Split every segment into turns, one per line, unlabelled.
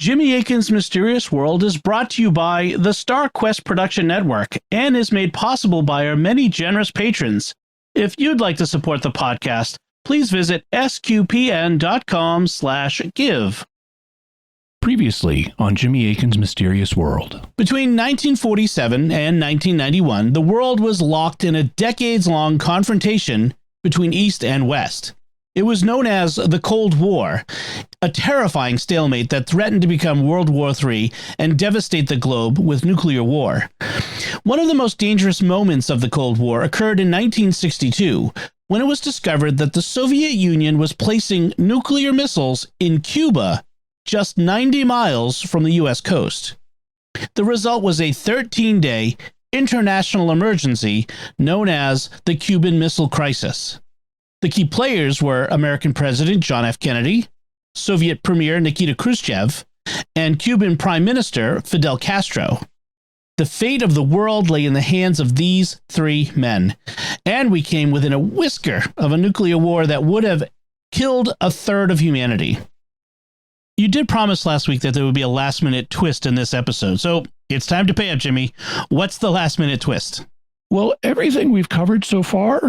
Jimmy Akin's Mysterious World is brought to you by the Star Quest Production Network and is made possible by our many generous patrons. If you'd like to support the podcast, please visit sqpn.com/give.
Previously on Jimmy Akin's Mysterious World.
Between 1947 and 1991, the world was locked in a decades-long confrontation between East and West. It was known as the Cold War, a terrifying stalemate that threatened to become World War III and devastate the globe with nuclear war. One of the most dangerous moments of the Cold War occurred in 1962, when it was discovered that the Soviet Union was placing nuclear missiles in Cuba, just 90 miles from the U.S. coast. The result was a 13-day international emergency known as the Cuban Missile Crisis. The key players were American President John F. Kennedy, Soviet Premier Nikita Khrushchev, and Cuban Prime Minister Fidel Castro. The fate of the world lay in the hands of these three men, and we came within a whisker of a nuclear war that would have killed a third of humanity. You did promise last week that there would be a last-minute twist in this episode, so it's time to pay up, Jimmy. What's the last-minute twist?
Well, everything we've covered so far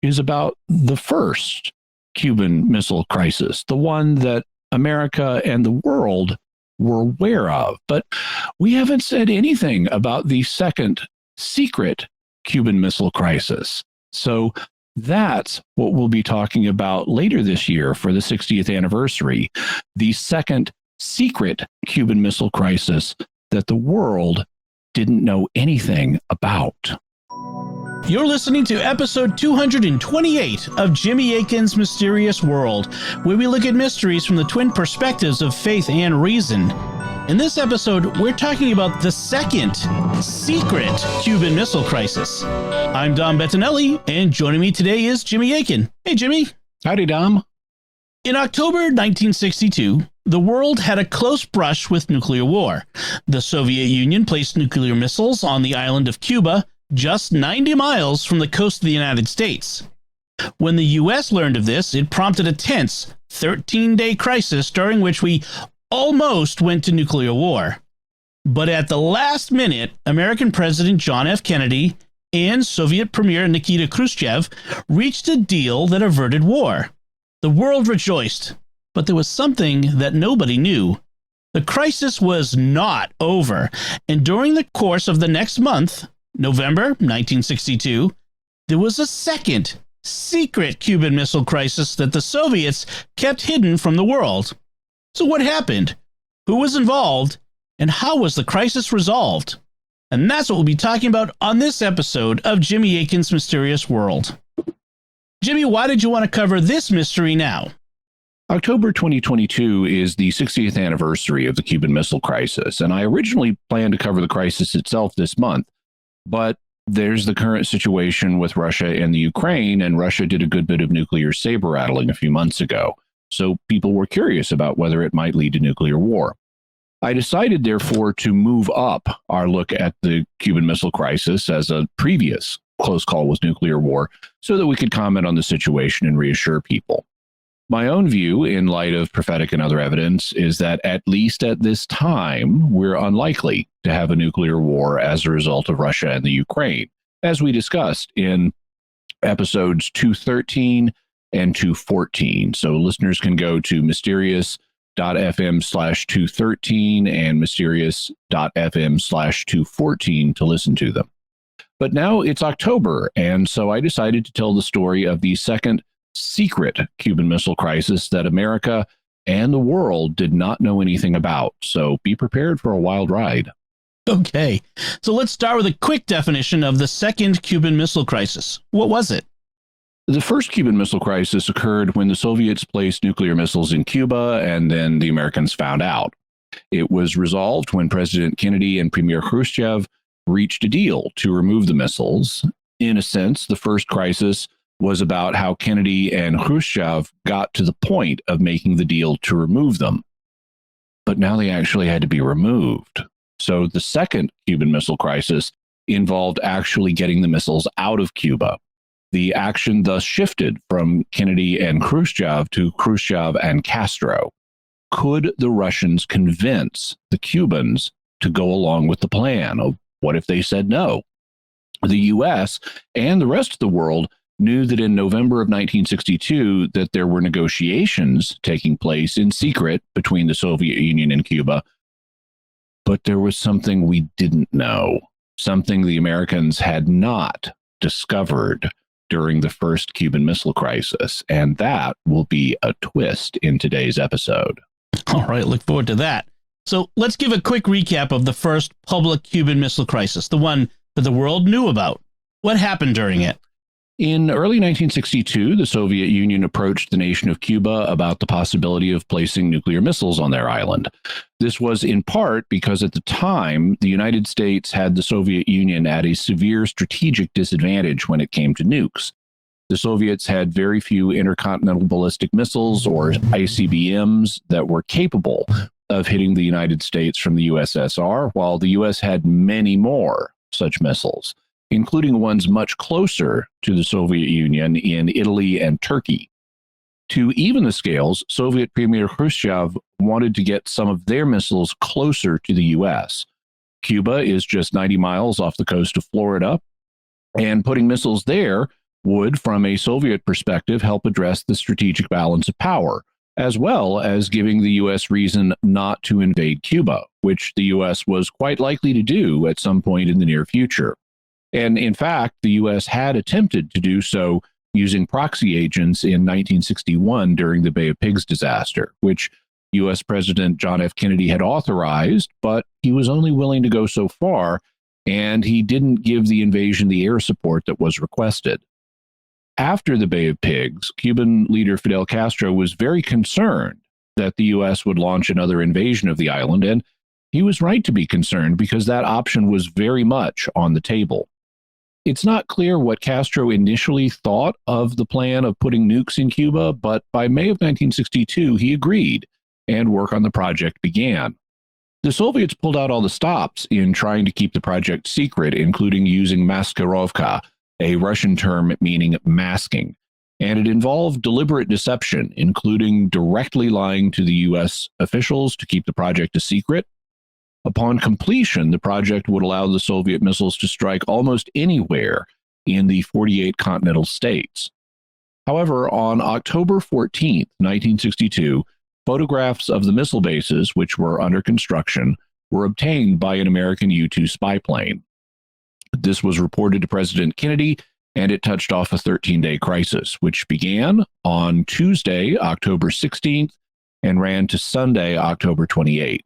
is about the first Cuban Missile Crisis, the one that America and the world were aware of. But we haven't said anything about the second secret Cuban Missile Crisis. So that's what we'll be talking about later this year for the 60th anniversary, the second secret Cuban Missile Crisis that the world didn't know anything about.
You're listening to episode 228 of Jimmy Akin's Mysterious World, where we look at mysteries from the twin perspectives of faith and reason. In this episode, we're talking about the second secret Cuban Missile Crisis. I'm Dom Bettinelli, and joining me today is Jimmy Akin. Hey, Jimmy.
Howdy, Dom.
In October 1962, the world had a close brush with nuclear war. The Soviet Union placed nuclear missiles on the island of Cuba, just 90 miles from the coast of the United States. When the U.S. learned of this, it prompted a tense 13-day crisis during which we almost went to nuclear war. But at the last minute, American President John F. Kennedy and Soviet Premier Nikita Khrushchev reached a deal that averted war. The world rejoiced, but there was something that nobody knew. The crisis was not over, and during the course of the next month, November 1962, there was a second secret Cuban Missile Crisis that the Soviets kept hidden from the world. So what happened? Who was involved? And how was the crisis resolved? And that's what we'll be talking about on this episode of Jimmy Akin's Mysterious World. Jimmy, why did you want to cover this mystery now?
October 2022 is the 60th anniversary of the Cuban Missile Crisis, and I originally planned to cover the crisis itself this month. But there's the current situation with Russia and the Ukraine, and Russia did a good bit of nuclear saber rattling a few months ago. So people were curious about whether it might lead to nuclear war. I decided, therefore, to move up our look at the Cuban Missile Crisis as a previous close call with nuclear war so that we could comment on the situation and reassure people. My own view, in light of prophetic and other evidence, is that at least at this time, we're unlikely to have a nuclear war as a result of Russia and the Ukraine, as we discussed in episodes 213 and 214. So listeners can go to mysterious.fm/213 and mysterious.fm/214 to listen to them. But now it's October, and so I decided to tell the story of the second secret Cuban Missile Crisis that America and the world did not know anything about. So be prepared for a wild ride.
Okay, so let's start with a quick definition of the second Cuban Missile Crisis. What was it?
The first Cuban Missile Crisis occurred when the Soviets placed nuclear missiles in Cuba, and then the Americans found out. It was resolved when President Kennedy and Premier Khrushchev reached a deal to remove the missiles. In a sense, the first crisis was about how Kennedy and Khrushchev got to the point of making the deal to remove them. But now they actually had to be removed. So the second Cuban Missile Crisis involved actually getting the missiles out of Cuba. The action thus shifted from Kennedy and Khrushchev to Khrushchev and Castro. could the Russians convince the Cubans to go along with the plan? What if they said no? The U.S. and the rest of the world knew that in November of 1962 that there were negotiations taking place in secret between the Soviet Union and Cuba. But there was something we didn't know, something the Americans had not discovered during the first Cuban Missile Crisis. And that will be a twist in today's episode.
All right, look forward to that. So let's give a quick recap of the first public Cuban Missile Crisis, the one that the world knew about. What happened during it?
In early 1962, the Soviet Union approached the nation of Cuba about the possibility of placing nuclear missiles on their island. This was in part because at the time, the United States had the Soviet Union at a severe strategic disadvantage when it came to nukes. The Soviets had very few intercontinental ballistic missiles, or ICBMs, that were capable of hitting the United States from the USSR, while the US had many more such missiles, including ones much closer to the Soviet Union in Italy and Turkey. To even the scales, Soviet Premier Khrushchev wanted to get some of their missiles closer to the U.S. Cuba is just 90 miles off the coast of Florida, and putting missiles there would, from a Soviet perspective, help address the strategic balance of power, as well as giving the U.S. reason not to invade Cuba, which the U.S. was quite likely to do at some point in the near future. And in fact, the U.S. had attempted to do so using proxy agents in 1961 during the Bay of Pigs disaster, which U.S. President John F. Kennedy had authorized, but he was only willing to go so far, and he didn't give the invasion the air support that was requested. After the Bay of Pigs, Cuban leader Fidel Castro was very concerned that the U.S. would launch another invasion of the island, and he was right to be concerned because that option was very much on the table. It's not clear what Castro initially thought of the plan of putting nukes in Cuba, but by May of 1962, he agreed, and work on the project began. The Soviets pulled out all the stops in trying to keep the project secret, including using maskirovka, a Russian term meaning masking, and it involved deliberate deception, including directly lying to the U.S. officials to keep the project a secret. Upon completion, the project would allow the Soviet missiles to strike almost anywhere in the 48 continental states. However, on October 14, 1962, photographs of the missile bases, which were under construction, were obtained by an American U-2 spy plane. This was reported to President Kennedy, and it touched off a 13-day crisis, which began on Tuesday, October 16th, and ran to Sunday, October 28th.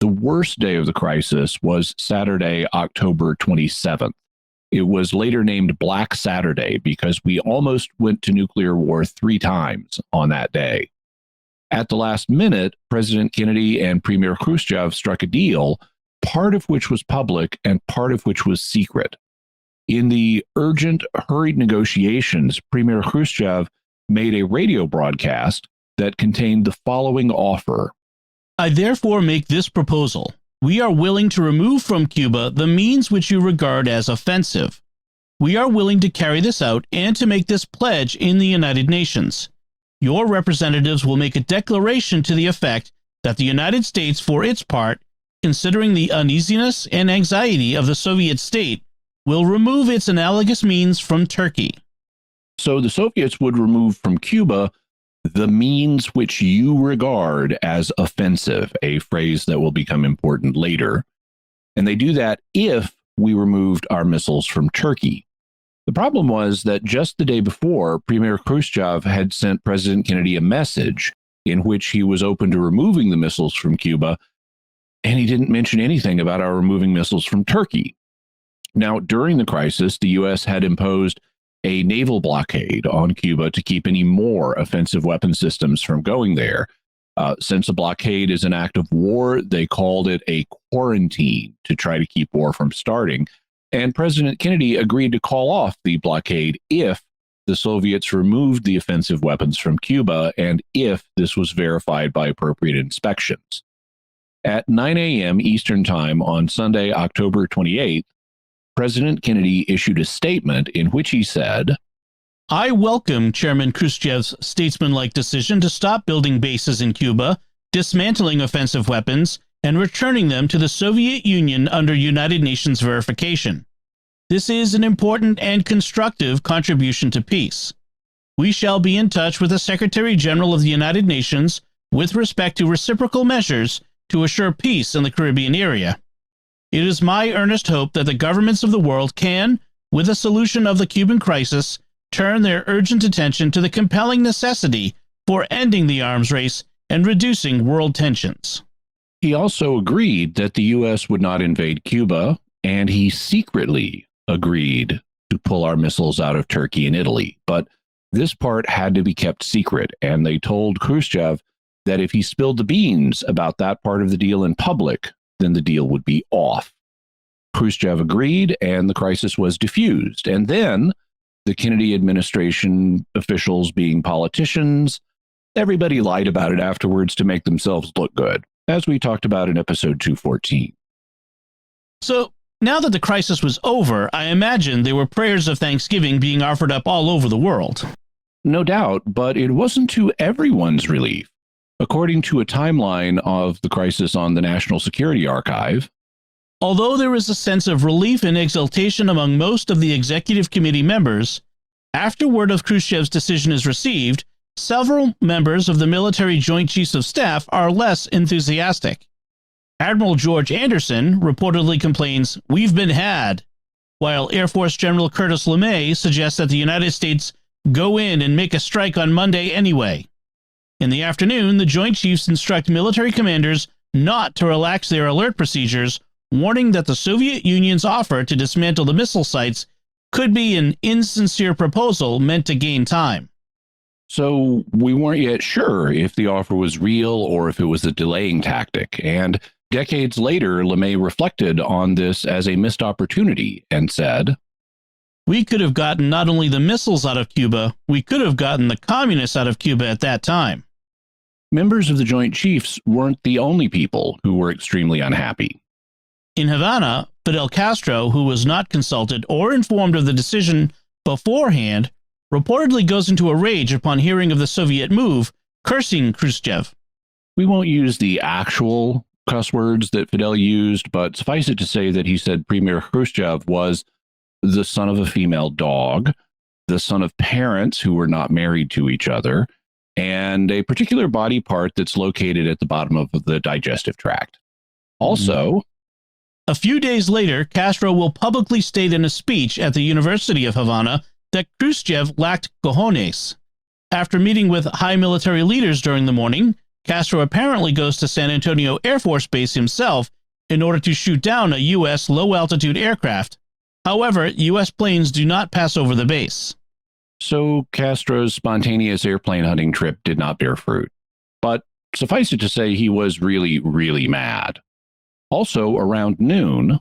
The worst day of the crisis was Saturday, October 27th. It was later named Black Saturday because we almost went to nuclear war 3 times on that day. At the last minute, President Kennedy and Premier Khrushchev struck a deal, part of which was public and part of which was secret. In the urgent, hurried negotiations, Premier Khrushchev made a radio broadcast that contained the following offer.
I therefore make this proposal. We are willing to remove from Cuba the means which you regard as offensive. We are willing to carry this out and to make this pledge in the United Nations. Your representatives will make a declaration to the effect that the United States, for its part, considering the uneasiness and anxiety of the Soviet state, will remove its analogous means from Turkey.
So the Soviets would remove from Cuba the means which you regard as offensive, a phrase that will become important later. And they do that if we removed our missiles from Turkey. The problem was that just the day before, Premier Khrushchev had sent President Kennedy a message in which he was open to removing the missiles from Cuba, and he didn't mention anything about our removing missiles from Turkey. Now, during the crisis, the U.S. had imposed a naval blockade on Cuba to keep any more offensive weapon systems from going there. Since a blockade is an act of war, they called it a quarantine to try to keep war from starting. And President Kennedy agreed to call off the blockade if the Soviets removed the offensive weapons from Cuba and if this was verified by appropriate inspections. At 9 a.m. Eastern Time on Sunday, October 28th, President Kennedy issued a statement in which he said, I welcome Chairman Khrushchev's statesmanlike decision to stop building bases in Cuba
dismantling offensive weapons, and returning them to the Soviet Union under United Nations verification. This is an important and constructive contribution to peace. We shall be in touch with the Secretary General of the United Nations with respect to reciprocal measures to assure peace in the Caribbean area. It is my earnest hope that the governments of the world can, with a solution of the Cuban crisis, turn their urgent attention to the compelling necessity for ending the arms race and reducing world tensions.
He also agreed that the U.S. would not invade Cuba, and he secretly agreed to pull our missiles out of Turkey and Italy. But this part had to be kept secret, and they told Khrushchev that if he spilled the beans about that part of the deal in public, then the deal would be off. Khrushchev agreed, and the crisis was diffused. And then the Kennedy administration officials, being politicians, everybody lied about it afterwards to make themselves look good, as we talked about in episode 214.
So, now that the crisis was over, I imagine there were prayers of thanksgiving being offered up all over the world.
No doubt, but it wasn't to everyone's relief. According to a timeline of the crisis on the National Security Archive,
although there was a sense of relief and exultation among most of the executive committee members, after word of Khrushchev's decision is received, several members of the military Joint Chiefs of Staff are less enthusiastic. Admiral George Anderson reportedly complains, "We've been had," while Air Force General Curtis LeMay suggests that the United States go in and make a strike on Monday anyway. In the afternoon, the Joint Chiefs instruct military commanders not to relax their alert procedures, warning that the Soviet Union's offer to dismantle the missile sites could be an insincere proposal meant to gain time.
So we weren't yet sure if the offer was real or if it was a delaying tactic. And decades later, LeMay reflected on this as a missed opportunity and said,
"We could have gotten not only the missiles out of Cuba, we could have gotten the communists out of Cuba at that time."
Members of the Joint Chiefs weren't the only people who were extremely unhappy.
In Havana, Fidel Castro, who was not consulted or informed of the decision beforehand, reportedly goes into a rage upon hearing of the Soviet move, cursing Khrushchev.
We won't use the actual cuss words that Fidel used, but suffice it to say that he said Premier Khrushchev was the son of a female dog, the son of parents who were not married to each other, and a particular body part that's located at the bottom of the digestive tract. Also,
a few days later, Castro will publicly state in a speech at the University of Havana that Khrushchev lacked cojones. After meeting with high military leaders during the morning, Castro apparently goes to San Antonio Air Force Base himself in order to shoot down a U.S. low-altitude aircraft. However, U.S. planes do not pass over the base.
So Castro's spontaneous airplane hunting trip did not bear fruit. But suffice it to say, he was really, really mad. Also, around noon,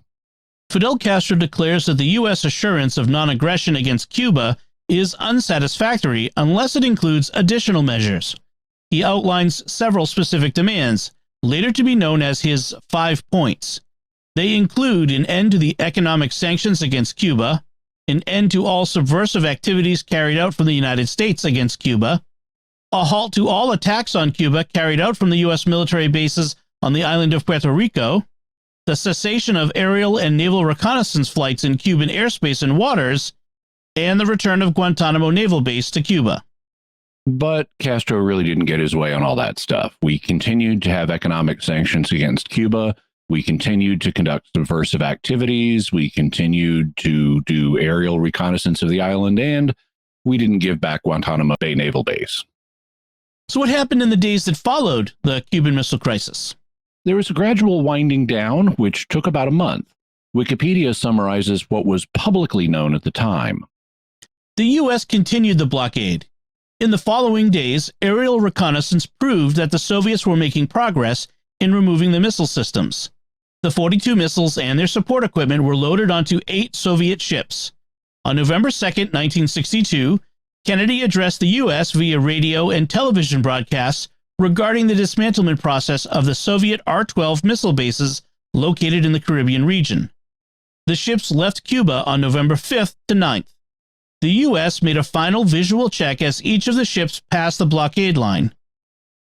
Fidel Castro declares that the U.S. assurance of non-aggression against Cuba is unsatisfactory unless it includes additional measures. He outlines several specific demands, later to be known as his 5 points. They include an end to the economic sanctions against Cuba, an end to all subversive activities carried out from the United States against Cuba, a halt to all attacks on Cuba carried out from the U.S. military bases on the island of Puerto Rico, the cessation of aerial and naval reconnaissance flights in Cuban airspace and waters, and the return of Guantanamo Naval Base to Cuba.
But Castro really didn't get his way on all that stuff. We continued to have economic sanctions against Cuba. We continued to conduct subversive activities. We continued to do aerial reconnaissance of the island, and we didn't give back Guantanamo Bay Naval Base.
So what happened in the days that followed the Cuban Missile Crisis?
There was a gradual winding down, which took about a month. Wikipedia summarizes what was publicly known at the time.
The U.S. continued the blockade. In the following days, aerial reconnaissance proved that the Soviets were making progress in removing the missile systems. The 42 missiles and their support equipment were loaded onto 8 Soviet ships. On November 2, 1962, Kennedy addressed the U.S. via radio and television broadcasts regarding the dismantlement process of the Soviet R-12 missile bases located in the Caribbean region. The ships left Cuba on November 5th to 9th. The U.S. made a final visual check as each of the ships passed the blockade line.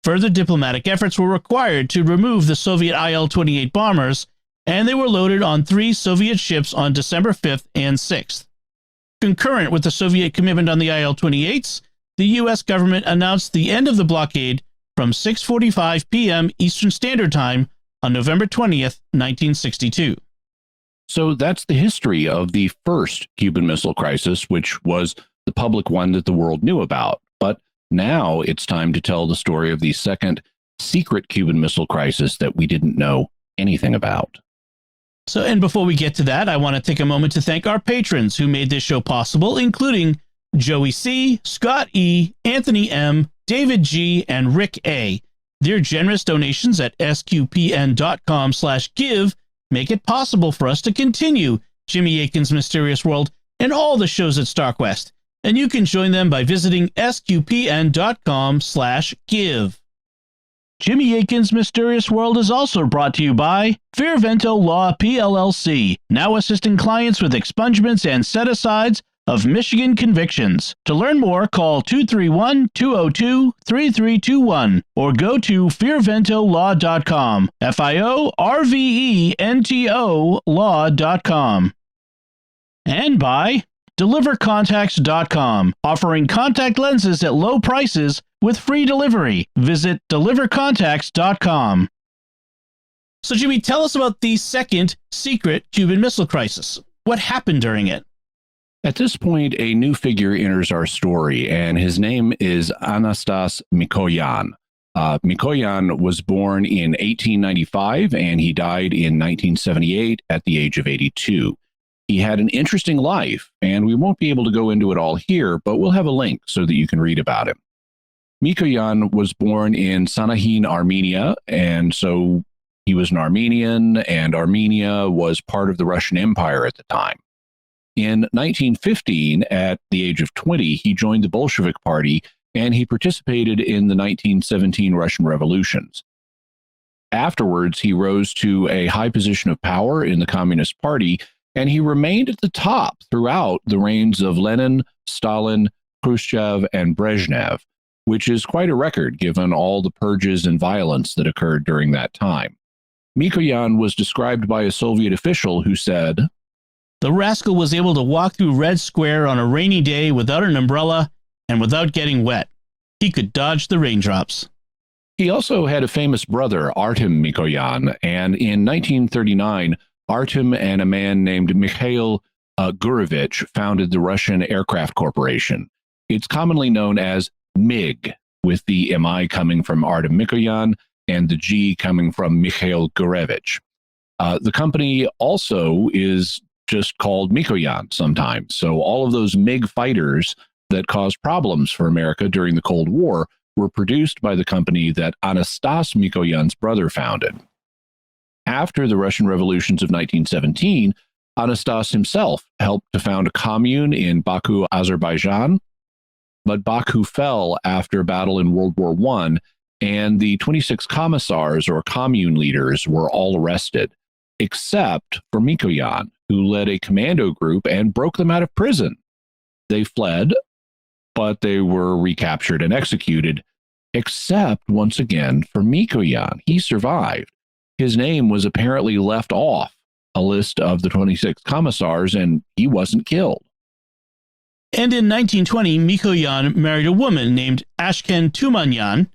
Further diplomatic efforts were required to remove the Soviet IL-28 bombers, and they were loaded on 3 Soviet ships on December 5th and 6th. Concurrent with the Soviet commitment on the IL-28s, the U.S. government announced the end of the blockade from 6:45 p.m. Eastern Standard Time on November 20th, 1962.
So that's the history of the first Cuban Missile Crisis, which was the public one that the world knew about. But now it's time to tell the story of the second secret Cuban Missile Crisis that we didn't know anything about.
So, and before we get to that, I want to take a moment to thank our patrons who made this show possible, including Joey C., Scott E., Anthony M., David G., and Rick A. Their generous donations at sqpn.com/give make it possible for us to continue Jimmy Akin's Mysterious World and all the shows at StarQuest. And you can join them by visiting sqpn.com/give. Jimmy Akin's Mysterious World is also brought to you by Fearvento Law PLLC, now assisting clients with expungements and set-asides of Michigan convictions. To learn more, call 231-202-3321 or go to fearventolaw.com, FIORVENTO law.com. And by DeliverContacts.com, offering contact lenses at low prices with free delivery. Visit DeliverContacts.com. So, Jimmy, tell us about the second secret Cuban Missile Crisis. What happened during it?
At this point, a new figure enters our story, and his name is Anastas Mikoyan. Mikoyan was born in 1895, and he died in 1978 at the age of 82. He had an interesting life, and we won't be able to go into it all here, but we'll have a link so that you can read about him. Mikoyan was born in Sanahin, Armenia, and so he was an Armenian, and Armenia was part of the Russian Empire at the time. In 1915, at the age of 20, he joined the Bolshevik Party, and he participated in the 1917 Russian revolutions. Afterwards, he rose to a high position of power in the Communist Party, and he remained at the top throughout the reigns of Lenin, Stalin, Khrushchev, and Brezhnev, which is quite a record given all the purges and violence that occurred during that time. Mikoyan was described by a Soviet official who said,
"The rascal was able to walk through Red Square on a rainy day without an umbrella and without getting wet. He could dodge the raindrops."
He also had a famous brother, Artem Mikoyan, and in 1939, Artem and a man named Mikhail Gurevich founded the Russian Aircraft Corporation. It's commonly known as MiG, with the MI coming from Artem Mikoyan and the G coming from Mikhail Gurevich. The company also is just called Mikoyan sometimes. So all of those MiG fighters that caused problems for America during the Cold War were produced by the company that Anastas Mikoyan's brother founded. After the Russian revolutions of 1917, Anastas himself helped to found a commune in Baku, Azerbaijan, but Baku fell after a battle in World War I, and the 26 commissars or commune leaders were all arrested, except for Mikoyan, who led a commando group and broke them out of prison. They fled, but they were recaptured and executed, except once again for Mikoyan. He survived. His name was apparently left off a list of the 26 commissars, and he wasn't killed.
And in 1920, Mikoyan married a woman named Akin Tumanyan.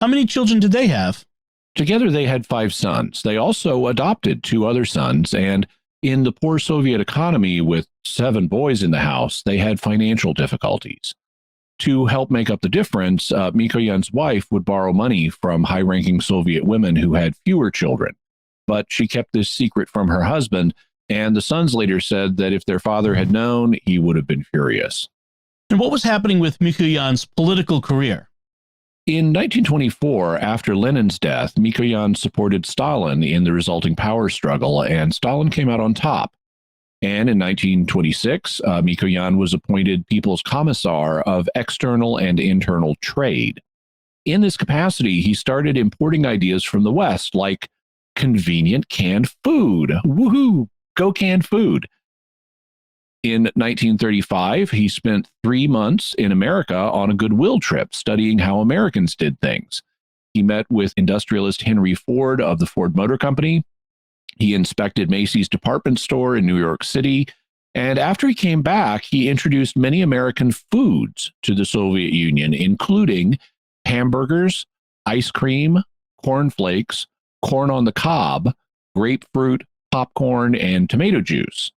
How many children did they have?
Together, they had 5 sons. They also adopted 2 other sons, and in the poor Soviet economy with 7 boys in the house, they had financial difficulties. To help make up the difference, Mikoyan's wife would borrow money from high-ranking Soviet women who had fewer children, but she kept this secret from her husband, and the sons later said that if their father had known, he would have been furious.
And what was happening with Mikoyan's political career?
In 1924, after Lenin's death, Mikoyan supported Stalin in the resulting power struggle, and Stalin came out on top. And in 1926, Mikoyan was appointed People's Commissar of External and Internal Trade. In this capacity, he started importing ideas from the West, like convenient canned food. Woohoo! Go canned food. In 1935, he spent 3 months in America on a goodwill trip studying how Americans did things. He met with industrialist Henry Ford of the Ford Motor Company. He inspected Macy's department store in New York City. And after he came back, he introduced many American foods to the Soviet Union, including hamburgers, ice cream, cornflakes, corn on the cob, grapefruit, popcorn, and tomato juice.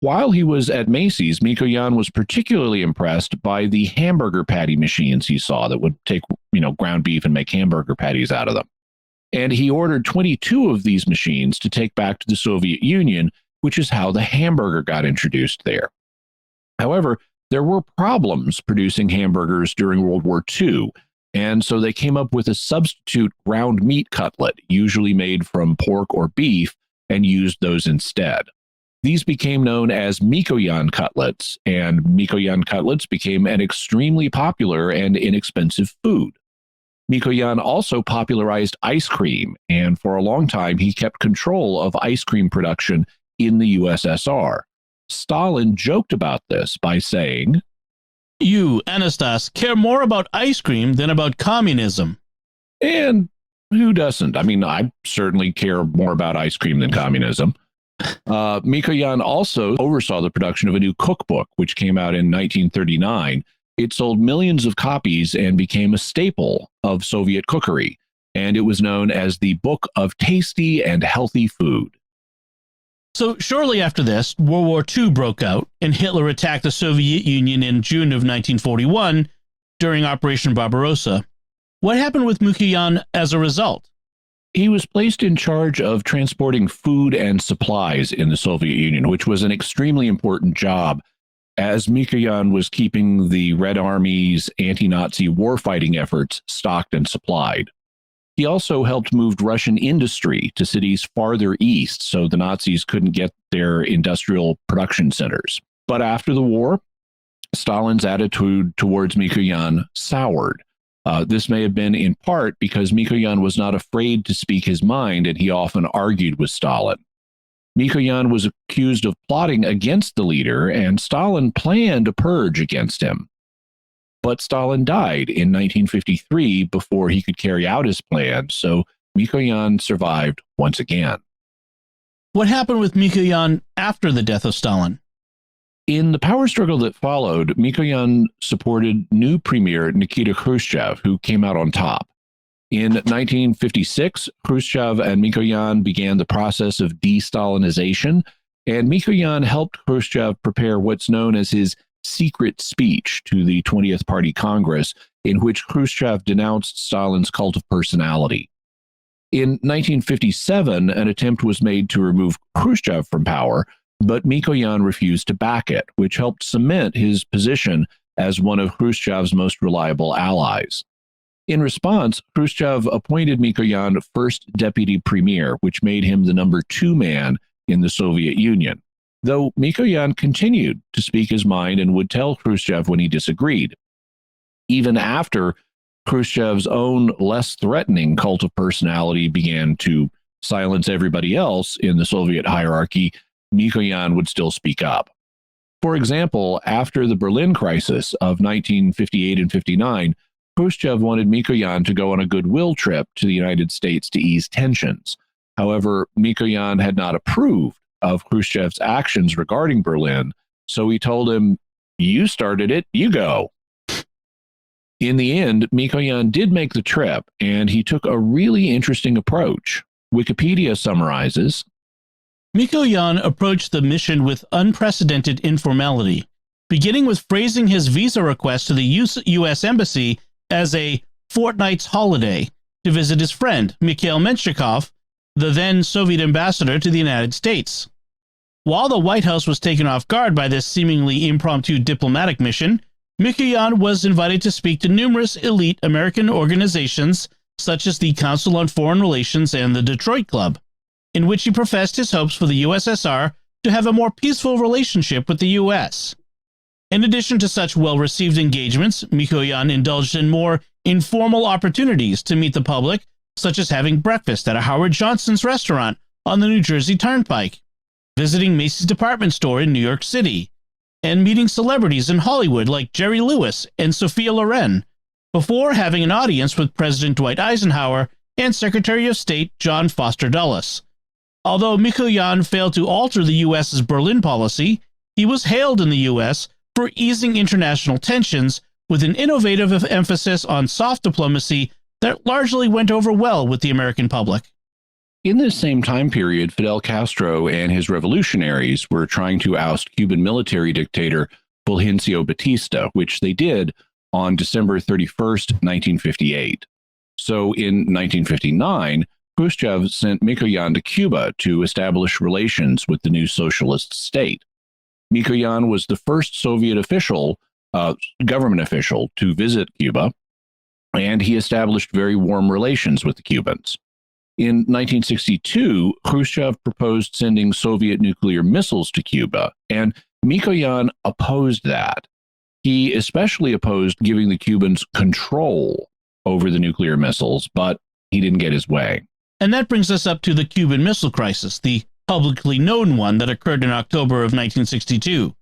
While he was at Macy's, Mikoyan was particularly impressed by the hamburger patty machines he saw that would take, ground beef and make hamburger patties out of them. And he ordered 22 of these machines to take back to the Soviet Union, which is how the hamburger got introduced there. However, there were problems producing hamburgers during World War II, and so they came up with a substitute ground meat cutlet, usually made from pork or beef, and used those instead. These became known as mikoyan cutlets, and mikoyan cutlets became an extremely popular and inexpensive food. Mikoyan also popularized ice cream, and for a long time he kept control of ice cream production in the USSR. Stalin joked about this by saying,
"You, Anastas, care more about ice cream than about communism."
And who doesn't? I mean, I certainly care more about ice cream than communism. Mikoyan also oversaw the production of a new cookbook, which came out in 1939. It sold millions of copies and became a staple of Soviet cookery, and it was known as the Book of Tasty and Healthy Food.
So shortly after this, World War II broke out, and Hitler attacked the Soviet Union in June of 1941 during Operation Barbarossa. What happened with Mikoyan as a result?
He was placed in charge of transporting food and supplies in the Soviet Union, which was an extremely important job, as Mikoyan was keeping the Red Army's anti-Nazi warfighting efforts stocked and supplied. He also helped move Russian industry to cities farther east so the Nazis couldn't get their industrial production centers. But after the war, Stalin's attitude towards Mikoyan soured. This may have been in part because Mikoyan was not afraid to speak his mind, and he often argued with Stalin. Mikoyan was accused of plotting against the leader, and Stalin planned a purge against him. But Stalin died in 1953 before he could carry out his plan, so Mikoyan survived once again.
What happened with Mikoyan after the death of Stalin?
In the power struggle that followed, Mikoyan supported new premier Nikita Khrushchev, who came out on top. In 1956, Khrushchev and Mikoyan began the process of de-Stalinization, and Mikoyan helped Khrushchev prepare what's known as his secret speech to the 20th Party Congress, in which Khrushchev denounced Stalin's cult of personality. In 1957, an attempt was made to remove Khrushchev from power, but Mikoyan refused to back it, which helped cement his position as one of Khrushchev's most reliable allies. In response, Khrushchev appointed Mikoyan first deputy premier, which made him the number 2 man in the Soviet Union, though Mikoyan continued to speak his mind and would tell Khrushchev when he disagreed. Even after Khrushchev's own less threatening cult of personality began to silence everybody else in the Soviet hierarchy, Mikoyan would still speak up. For example, after the Berlin crisis of 1958 and 59, Khrushchev wanted Mikoyan to go on a goodwill trip to the United States to ease tensions. However, Mikoyan had not approved of Khrushchev's actions regarding Berlin, so he told him, "You started it, you go." In the end, Mikoyan did make the trip, and he took a really interesting approach. Wikipedia summarizes,
Mikoyan approached the mission with unprecedented informality, beginning with phrasing his visa request to the U.S. Embassy as a fortnight's holiday to visit his friend, Mikhail Menshikov, the then Soviet ambassador to the United States. While the White House was taken off guard by this seemingly impromptu diplomatic mission, Mikoyan was invited to speak to numerous elite American organizations, such as the Council on Foreign Relations and the Detroit Club, in which he professed his hopes for the USSR to have a more peaceful relationship with the U.S. In addition to such well-received engagements, Mikoyan indulged in more informal opportunities to meet the public, such as having breakfast at a Howard Johnson's restaurant on the New Jersey Turnpike, visiting Macy's department store in New York City, and meeting celebrities in Hollywood like Jerry Lewis and Sophia Loren, before having an audience with President Dwight Eisenhower and Secretary of State John Foster Dulles. Although Mikoyan failed to alter the U.S.'s Berlin policy, he was hailed in the U.S. for easing international tensions with an innovative emphasis on soft diplomacy that largely went over well with the American public.
In this same time period, Fidel Castro and his revolutionaries were trying to oust Cuban military dictator Fulgencio Batista, which they did on December 31st, 1958. So in 1959, Khrushchev sent Mikoyan to Cuba to establish relations with the new socialist state. Mikoyan was the first Soviet official, government official, to visit Cuba, and he established very warm relations with the Cubans. In 1962, Khrushchev proposed sending Soviet nuclear missiles to Cuba, and Mikoyan opposed that. He especially opposed giving the Cubans control over the nuclear missiles, but he didn't get his way.
And that brings us up to the Cuban Missile Crisis, the publicly known one that occurred in October of 1962.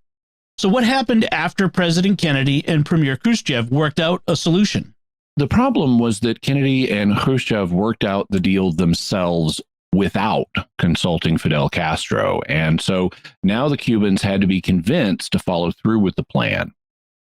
So what happened after President Kennedy and Premier Khrushchev worked out a solution?
The problem was that Kennedy and Khrushchev worked out the deal themselves without consulting Fidel Castro, and so now the Cubans had to be convinced to follow through with the plan.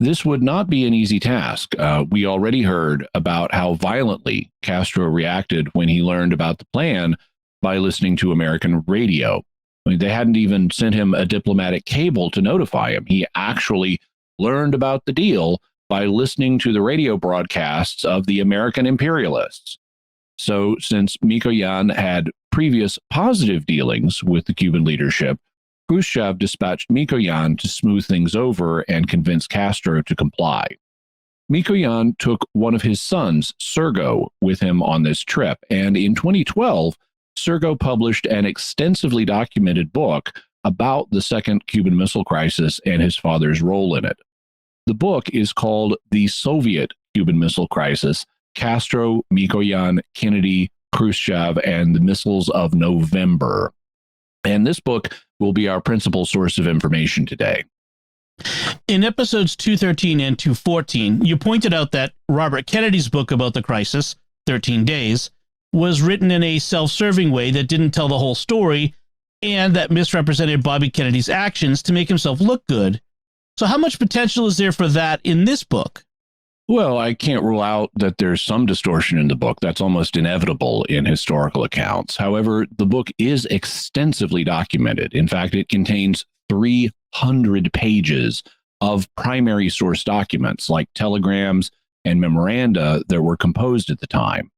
This would not be an easy task. We already heard about how violently Castro reacted when he learned about the plan by listening to American radio. I mean, they hadn't even sent him a diplomatic cable to notify him. He actually learned about the deal by listening to the radio broadcasts of the American imperialists. So since Mikoyan had previous positive dealings with the Cuban leadership, Khrushchev dispatched Mikoyan to smooth things over and convince Castro to comply. Mikoyan took one of his sons, Sergo, with him on this trip, and in 2012, Sergo published an extensively documented book about the Second Cuban Missile Crisis and his father's role in it. The book is called The Soviet Cuban Missile Crisis: Castro, Mikoyan, Kennedy, Khrushchev, and the Missiles of November. And this book will be our principal source of information today.
In episodes 213 and 214, you pointed out that Robert Kennedy's book about the crisis, 13 Days, was written in a self-serving way that didn't tell the whole story and that misrepresented Bobby Kennedy's actions to make himself look good. So how much potential is there for that in this book?
Well, I can't rule out that there's some distortion in the book. That's almost inevitable in historical accounts. However, the book is extensively documented. In fact, it contains 300 pages of primary source documents like telegrams and memoranda that were composed at the time.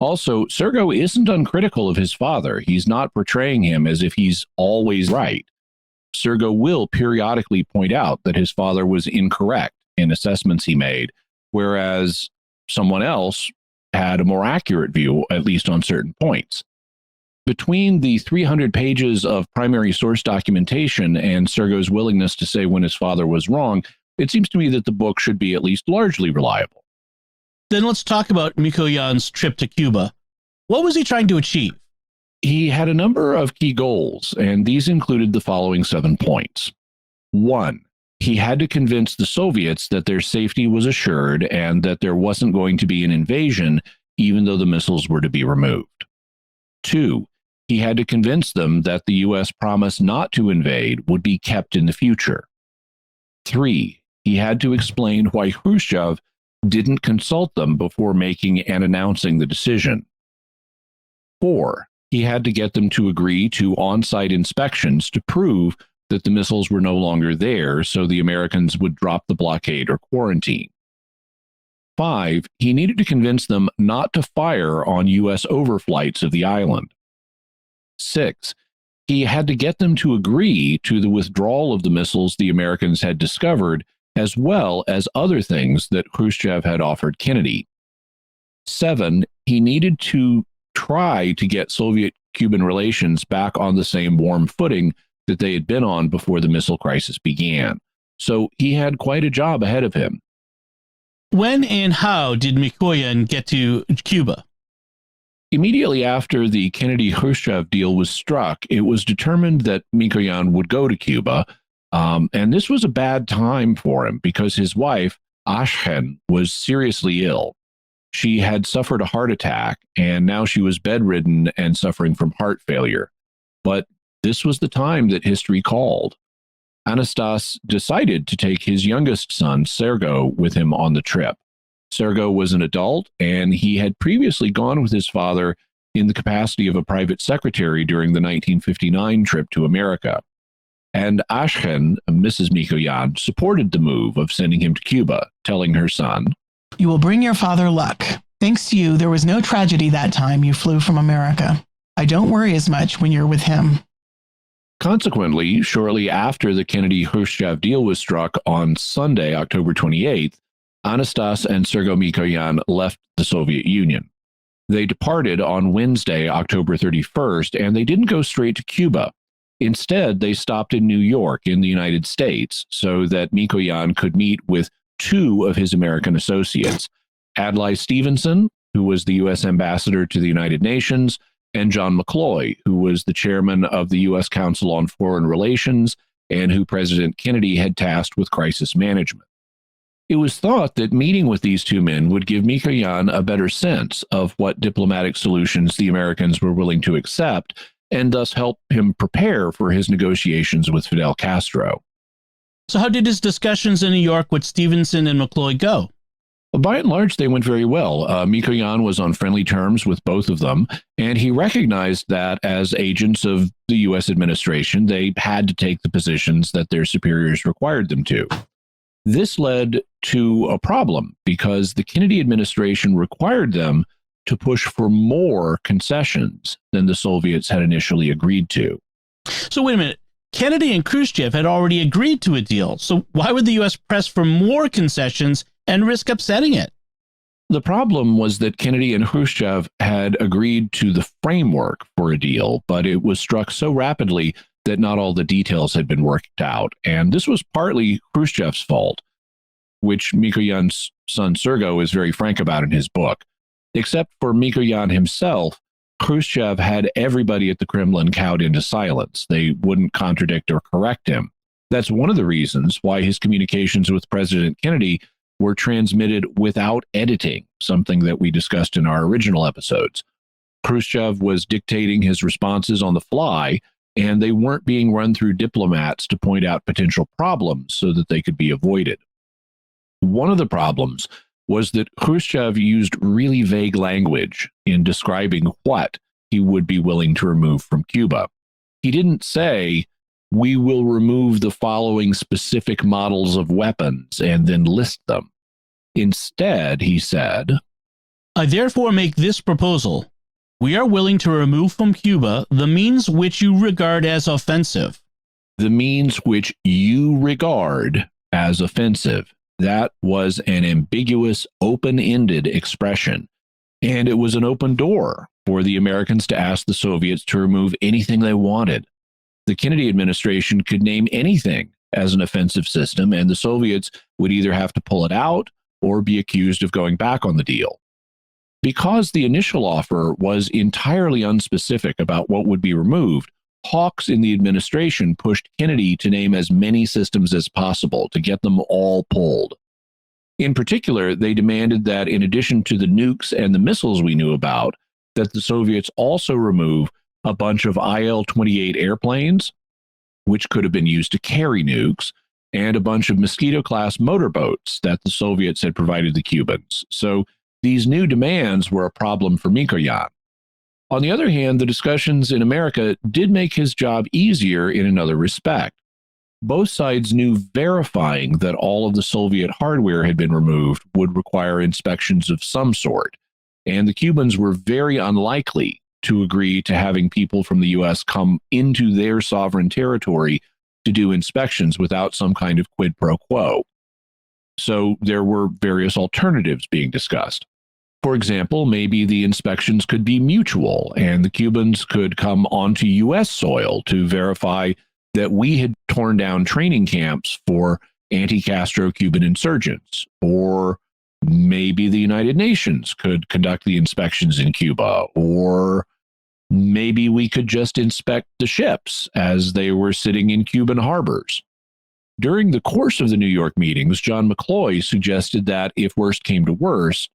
Also, Sergo isn't uncritical of his father. He's not portraying him as if he's always right. Sergo will periodically point out that his father was incorrect in assessments he made, whereas someone else had a more accurate view, at least on certain points. Between the 300 pages of primary source documentation and Sergo's willingness to say when his father was wrong, it seems to me that the book should be at least largely reliable.
Then let's talk about Mikoyan's trip to Cuba. What was he trying to achieve?
He had a number of key goals, and these included the following 7 points. 1. He had to convince the Soviets that their safety was assured and that there wasn't going to be an invasion, even though the missiles were to be removed. 2. He had to convince them that the U.S. promise not to invade would be kept in the future. 3. He had to explain why Khrushchev didn't consult them before making and announcing the decision. 4. He had to get them to agree to on-site inspections to prove that the missiles were no longer there, so the Americans would drop the blockade or quarantine. 5. He needed to convince them not to fire on U.S. overflights of the island. 6. He had to get them to agree to the withdrawal of the missiles the Americans had discovered, as well as other things that Khrushchev had offered Kennedy. 7. He needed to try to get Soviet-Cuban relations back on the same warm footing that they had been on before the missile crisis began. So he had quite a job ahead of him.
When and how did Mikoyan get to Cuba?
Immediately after the Kennedy-Khrushchev deal was struck, it was determined that Mikoyan would go to Cuba, and this was a bad time for him because his wife, Akin was seriously ill. She had suffered a heart attack, and now she was bedridden and suffering from heart failure. But this was the time that history called. Anastas decided to take his youngest son, Sergo, with him on the trip. Sergo was an adult, and he had previously gone with his father in the capacity of a private secretary during the 1959 trip to America. And Akin, Mrs. Mikoyan, supported the move of sending him to Cuba, telling her son,
"You will bring your father luck. Thanks to you, there was no tragedy that time you flew from America. I don't worry as much when you're with him."
Consequently, shortly after the Kennedy-Khrushchev deal was struck on Sunday, October 28th, Anastas and Sergo Mikoyan left the Soviet Union. They departed on Wednesday, October 31st, and they didn't go straight to Cuba. Instead, they stopped in New York in the United States so that Mikoyan could meet with two of his American associates, Adlai Stevenson, who was the U.S. ambassador to the United Nations, and John McCloy, who was the chairman of the U.S. Council on Foreign Relations and who President Kennedy had tasked with crisis management. It was thought that meeting with these two men would give Mikoyan a better sense of what diplomatic solutions the Americans were willing to accept and thus help him prepare for his negotiations with Fidel Castro.
So how did his discussions in New York with Stevenson and McCloy go?
By and large, they went very well. Mikoyan was on friendly terms with both of them, and he recognized that as agents of the U.S. administration, they had to take the positions that their superiors required them to. This led to a problem because the Kennedy administration required them to push for more concessions than the Soviets had initially agreed to.
So wait a minute. Kennedy and Khrushchev had already agreed to a deal. So why would the U.S. press for more concessions and risk upsetting it?
The problem was that Kennedy and Khrushchev had agreed to the framework for a deal, but it was struck so rapidly that not all the details had been worked out. And this was partly Khrushchev's fault, which Mikoyan's son Sergo is very frank about in his book. Except for Mikoyan himself, Khrushchev had everybody at the Kremlin cowed into silence. They wouldn't contradict or correct him. That's one of the reasons why his communications with President Kennedy were transmitted without editing, something that we discussed in our original episodes. Khrushchev was dictating his responses on the fly, and they weren't being run through diplomats to point out potential problems so that they could be avoided. One of the problems was that Khrushchev used really vague language in describing what he would be willing to remove from Cuba. He didn't say, "We will remove the following specific models of weapons," and then list them. Instead, he said,
"I therefore make this proposal. We are willing to remove from Cuba the means which you regard as offensive."
The means which you regard as offensive. That was an ambiguous, open-ended expression, and it was an open door for the Americans to ask the Soviets to remove anything they wanted. The Kennedy administration could name anything as an offensive system, and the Soviets would either have to pull it out or be accused of going back on the deal. Because the initial offer was entirely unspecific about what would be removed, hawks in the administration pushed Kennedy to name as many systems as possible to get them all pulled. In particular, they demanded that in addition to the nukes and the missiles we knew about, that the Soviets also remove a bunch of IL-28 airplanes, which could have been used to carry nukes, and a bunch of Mosquito-class motorboats that the Soviets had provided the Cubans. So these new demands were a problem for Mikoyan. On the other hand, the discussions in America did make his job easier in another respect. Both sides knew verifying that all of the Soviet hardware had been removed would require inspections of some sort, and the Cubans were very unlikely to agree to having people from the U.S. come into their sovereign territory to do inspections without some kind of quid pro quo. So there were various alternatives being discussed. For example, maybe the inspections could be mutual, and the Cubans could come onto U.S. soil to verify that we had torn down training camps for anti-Castro Cuban insurgents. Or maybe the United Nations could conduct the inspections in Cuba. Or maybe we could just inspect the ships as they were sitting in Cuban harbors. During the course of the New York meetings, John McCloy suggested that if worst came to worst,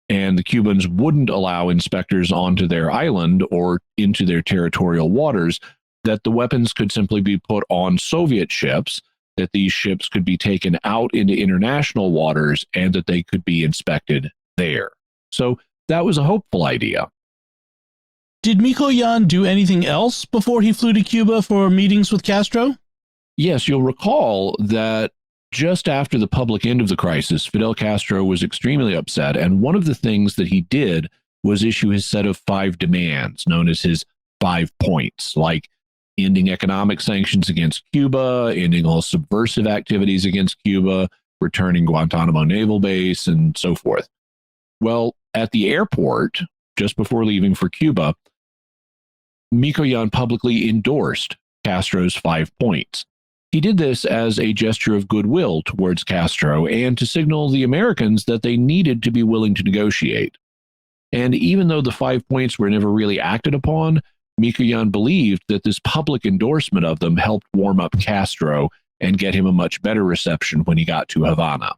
and the Cubans wouldn't allow inspectors onto their island or into their territorial waters, that the weapons could simply be put on Soviet ships, that these ships could be taken out into international waters, and that they could be inspected there. So that was a hopeful idea.
Did Mikoyan do anything else before he flew to Cuba for meetings with Castro?
Yes, you'll recall that just after the public end of the crisis, Fidel Castro was extremely upset, and one of the things that he did was issue his set of 5 demands, known as his 5 points, like ending economic sanctions against Cuba, ending all subversive activities against Cuba, returning Guantanamo Naval Base, and so forth. Well, at the airport, just before leaving for Cuba, Mikoyan publicly endorsed Castro's 5 points. He did this as a gesture of goodwill towards Castro and to signal the Americans that they needed to be willing to negotiate. And even though the 5 points were never really acted upon, Mikoyan believed that this public endorsement of them helped warm up Castro and get him a much better reception when he got to Havana.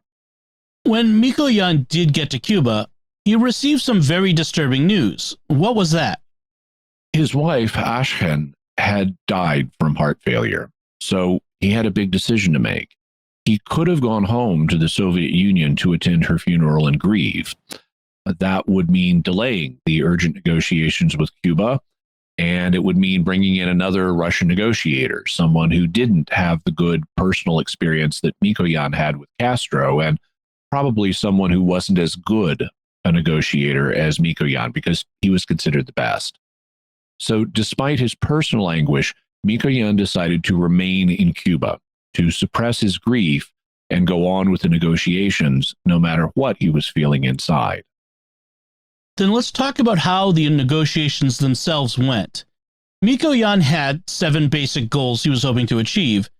When Mikoyan did get to Cuba, he received some very disturbing news. What was that?
His wife, Akin, had died from heart failure, so he had a big decision to make. He could have gone home to the Soviet Union to attend her funeral and grieve. That would mean delaying the urgent negotiations with Cuba, and it would mean bringing in another Russian negotiator, someone who didn't have the good personal experience that Mikoyan had with Castro, and probably someone who wasn't as good a negotiator as Mikoyan because he was considered the best. So despite his personal anguish, Mikoyan decided to remain in Cuba, to suppress his grief and go on with the negotiations no matter what he was feeling inside.
Then let's talk about how the negotiations themselves went. Mikoyan had 7 basic goals he was hoping to achieve,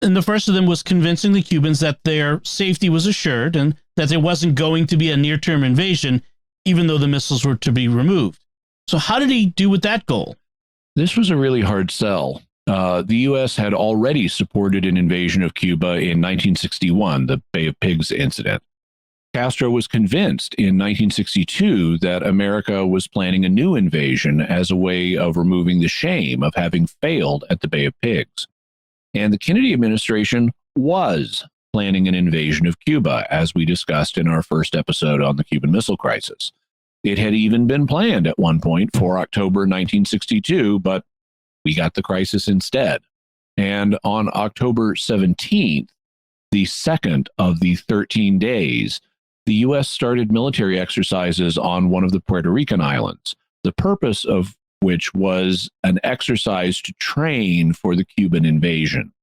and the first of them was convincing the Cubans that their safety was assured and that there wasn't going to be a near-term invasion, even though the missiles were to be removed. So how did he do with that goal?
This was a really hard sell. The U.S. had already supported an invasion of Cuba in 1961, the Bay of Pigs incident. Castro was convinced in 1962 that America was planning a new invasion as a way of removing the shame of having failed at the Bay of Pigs. And the Kennedy administration was planning an invasion of Cuba, as we discussed in our first episode on the Cuban Missile Crisis. It had even been planned at one point for October 1962, but we got the crisis instead. And on October 17th, the second of the 13 days, the U.S. started military exercises on one of the Puerto Rican islands, the purpose of which was an exercise to train for the Cuban invasion.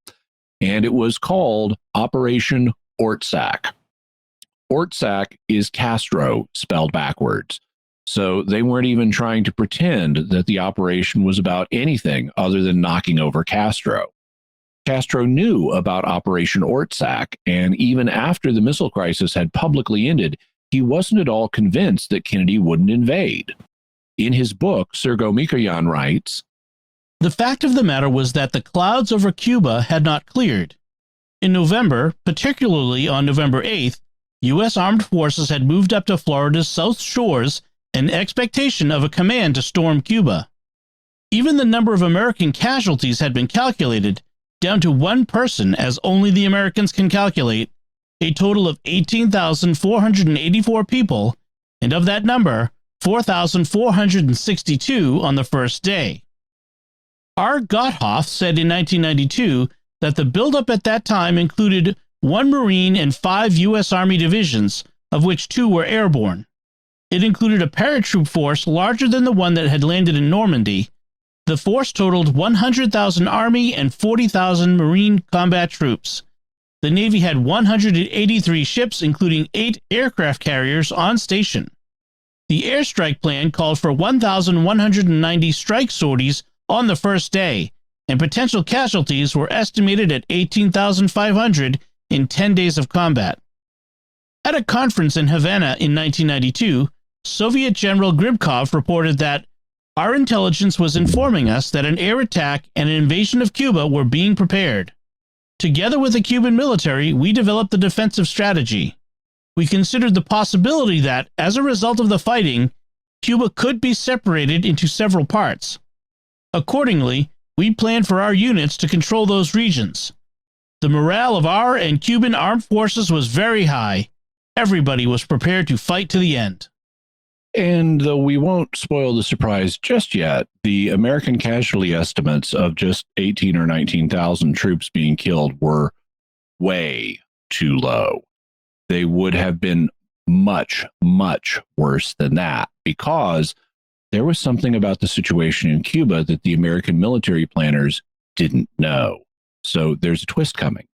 And it was called Operation Ortsac. Ortsac is Castro spelled backwards. So they weren't even trying to pretend that the operation was about anything other than knocking over Castro. Castro knew about Operation Ortsac, and even after the missile crisis had publicly ended, he wasn't at all convinced that Kennedy wouldn't invade. In his book, Sergo Mikoyan writes,
"The fact of the matter was that the clouds over Cuba had not cleared. In November, particularly on November 8th, U.S. armed forces had moved up to Florida's south shores in expectation of a command to storm Cuba. Even the number of American casualties had been calculated, down to one person, as only the Americans can calculate, a total of 18,484 people, and of that number, 4,462 on the first day. R. Gotthoff said in 1992 that the buildup at that time included 1 Marine and 5 U.S. Army divisions, of which 2 were airborne. It included a paratroop force larger than the one that had landed in Normandy. The force totaled 100,000 Army and 40,000 Marine combat troops. The Navy had 183 ships, including 8 aircraft carriers on station. The airstrike plan called for 1,190 strike sorties on the first day, and potential casualties were estimated at 18,500 in 10 days of combat. At a conference in Havana in 1992, Soviet General Gribkov reported that our intelligence was informing us that an air attack and an invasion of Cuba were being prepared. Together with the Cuban military, we developed the defensive strategy. We considered the possibility that, as a result of the fighting, Cuba could be separated into several parts. Accordingly, we planned for our units to control those regions. The morale of our and Cuban armed forces was very high. Everybody was prepared to fight to the end.
And though we won't spoil the surprise just yet, the American casualty estimates of just 18 or 19,000 troops being killed were way too low. They would have been much, much worse than that, because there was something about the situation in Cuba that the American military planners didn't know. So there's a twist coming.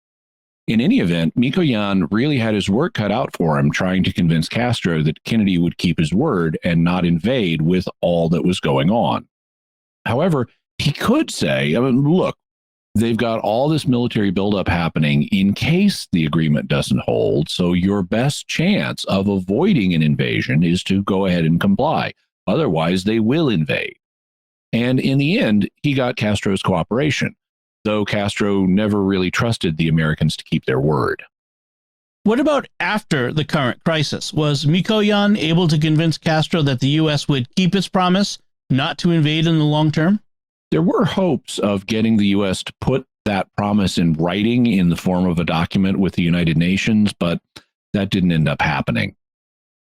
In any event, Mikoyan really had his work cut out for him trying to convince Castro that Kennedy would keep his word and not invade with all that was going on. However, he could say, look, they've got all this military buildup happening in case the agreement doesn't hold, so your best chance of avoiding an invasion is to go ahead and comply. Otherwise, they will invade. And in the end, he got Castro's cooperation, though Castro never really trusted the Americans to keep their word.
What about after the current crisis? Was Mikoyan able to convince Castro that the U.S. would keep its promise not to invade in the long term?
There were hopes of getting the U.S. to put that promise in writing in the form of a document with the United Nations, but that didn't end up happening.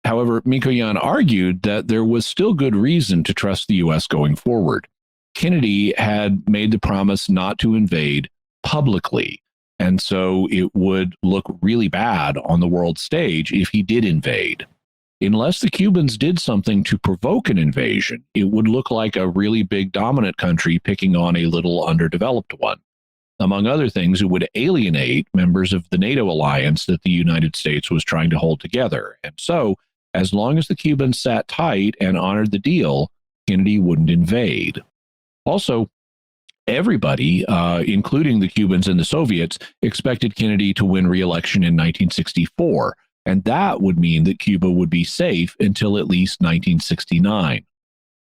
However, Mikoyan argued that there was still good reason to trust the U.S. going forward. Kennedy had made the promise not to invade publicly, and so it would look really bad on the world stage if he did invade. Unless the Cubans did something to provoke an invasion, it would look like a really big dominant country picking on a little underdeveloped one. Among other things, it would alienate members of the NATO alliance that the United States was trying to hold together. And so, as long as the Cubans sat tight and honored the deal, Kennedy wouldn't invade. Also, everybody, including the Cubans and the Soviets, expected Kennedy to win re-election in 1964, and that would mean that Cuba would be safe until at least 1969.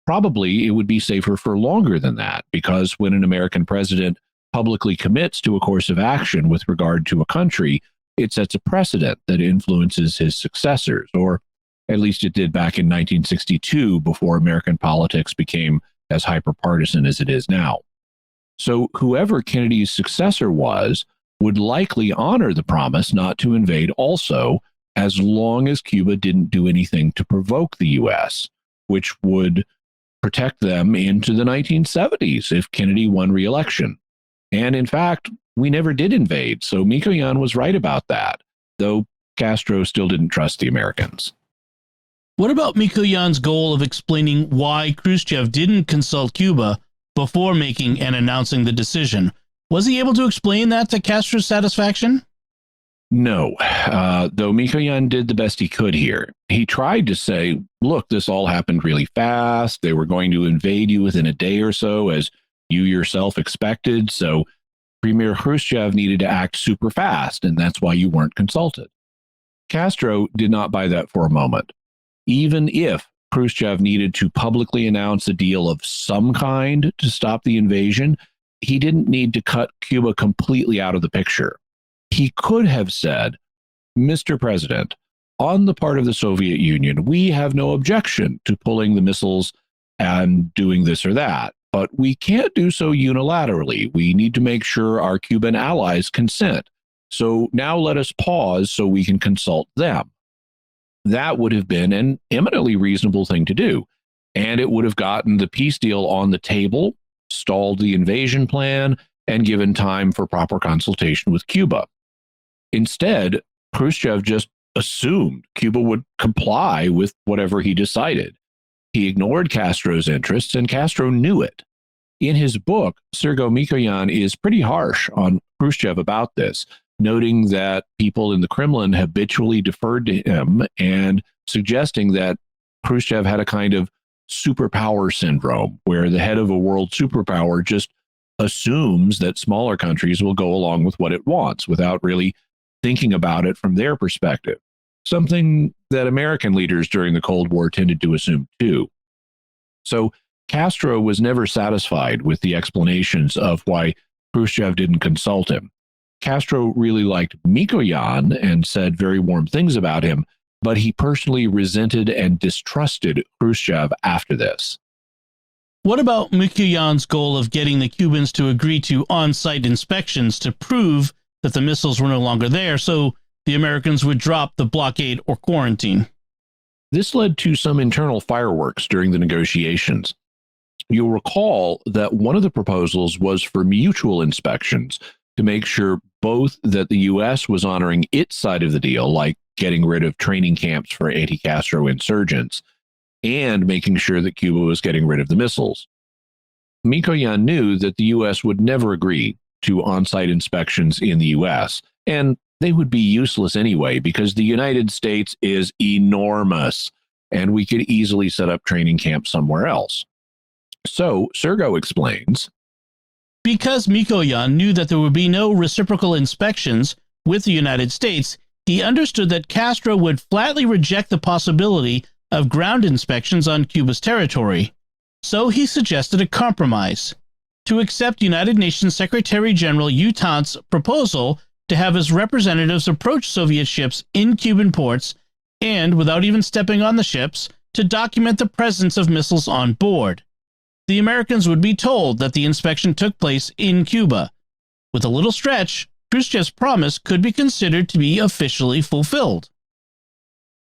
Probably it would be safer for longer than that, because when an American president publicly commits to a course of action with regard to a country, it sets a precedent that influences his successors, or at least it did back in 1962 before American politics became as hyper-partisan as it is now. So whoever Kennedy's successor was would likely honor the promise not to invade also, as long as Cuba didn't do anything to provoke the U.S., which would protect them into the 1970s if Kennedy won re-election. And in fact, we never did invade, so Mikoyan was right about that, though Castro still didn't trust the Americans.
What about Mikoyan's goal of explaining why Khrushchev didn't consult Cuba before making and announcing the decision? Was he able to explain that to Castro's satisfaction?
No, though Mikoyan did the best he could here. He tried to say, look, this all happened really fast. They were going to invade you within a day or so, as you yourself expected. So Premier Khrushchev needed to act super fast, and that's why you weren't consulted. Castro did not buy that for a moment. Even if Khrushchev needed to publicly announce a deal of some kind to stop the invasion, he didn't need to cut Cuba completely out of the picture. He could have said, Mr. President, on the part of the Soviet Union, we have no objection to pulling the missiles and doing this or that, but we can't do so unilaterally. We need to make sure our Cuban allies consent. So now let us pause so we can consult them. That would have been an eminently reasonable thing to do, and it would have gotten the peace deal on the table, stalled the invasion plan, and given time for proper consultation with Cuba. Instead, Khrushchev just assumed Cuba would comply with whatever he decided. He ignored Castro's interests, and Castro knew it. In his book, Sergei Mikoyan is pretty harsh on Khrushchev about this, noting that people in the Kremlin habitually deferred to him and suggesting that Khrushchev had a kind of superpower syndrome, where the head of a world superpower just assumes that smaller countries will go along with what it wants without really thinking about it from their perspective, something that American leaders during the Cold War tended to assume too. So Castro was never satisfied with the explanations of why Khrushchev didn't consult him. Castro really liked Mikoyan and said very warm things about him, but he personally resented and distrusted Khrushchev after this.
What about Mikoyan's goal of getting the Cubans to agree to on-site inspections to prove that the missiles were no longer there so the Americans would drop the blockade or quarantine?
This led to some internal fireworks during the negotiations. You'll recall that one of the proposals was for mutual inspections to make sure both that the U.S. was honoring its side of the deal, like getting rid of training camps for anti-Castro insurgents, and making sure that Cuba was getting rid of the missiles. Mikoyan knew that the U.S. would never agree to on-site inspections in the U.S., and they would be useless anyway because the United States is enormous, and we could easily set up training camps somewhere else. So, Sergo explains,
because Mikoyan knew that there would be no reciprocal inspections with the United States, he understood that Castro would flatly reject the possibility of ground inspections on Cuba's territory. So he suggested a compromise: to accept United Nations Secretary General U Thant's proposal to have his representatives approach Soviet ships in Cuban ports and, without even stepping on the ships, to document the presence of missiles on board. The Americans would be told that the inspection took place in Cuba. With a little stretch, Khrushchev's promise could be considered to be officially fulfilled.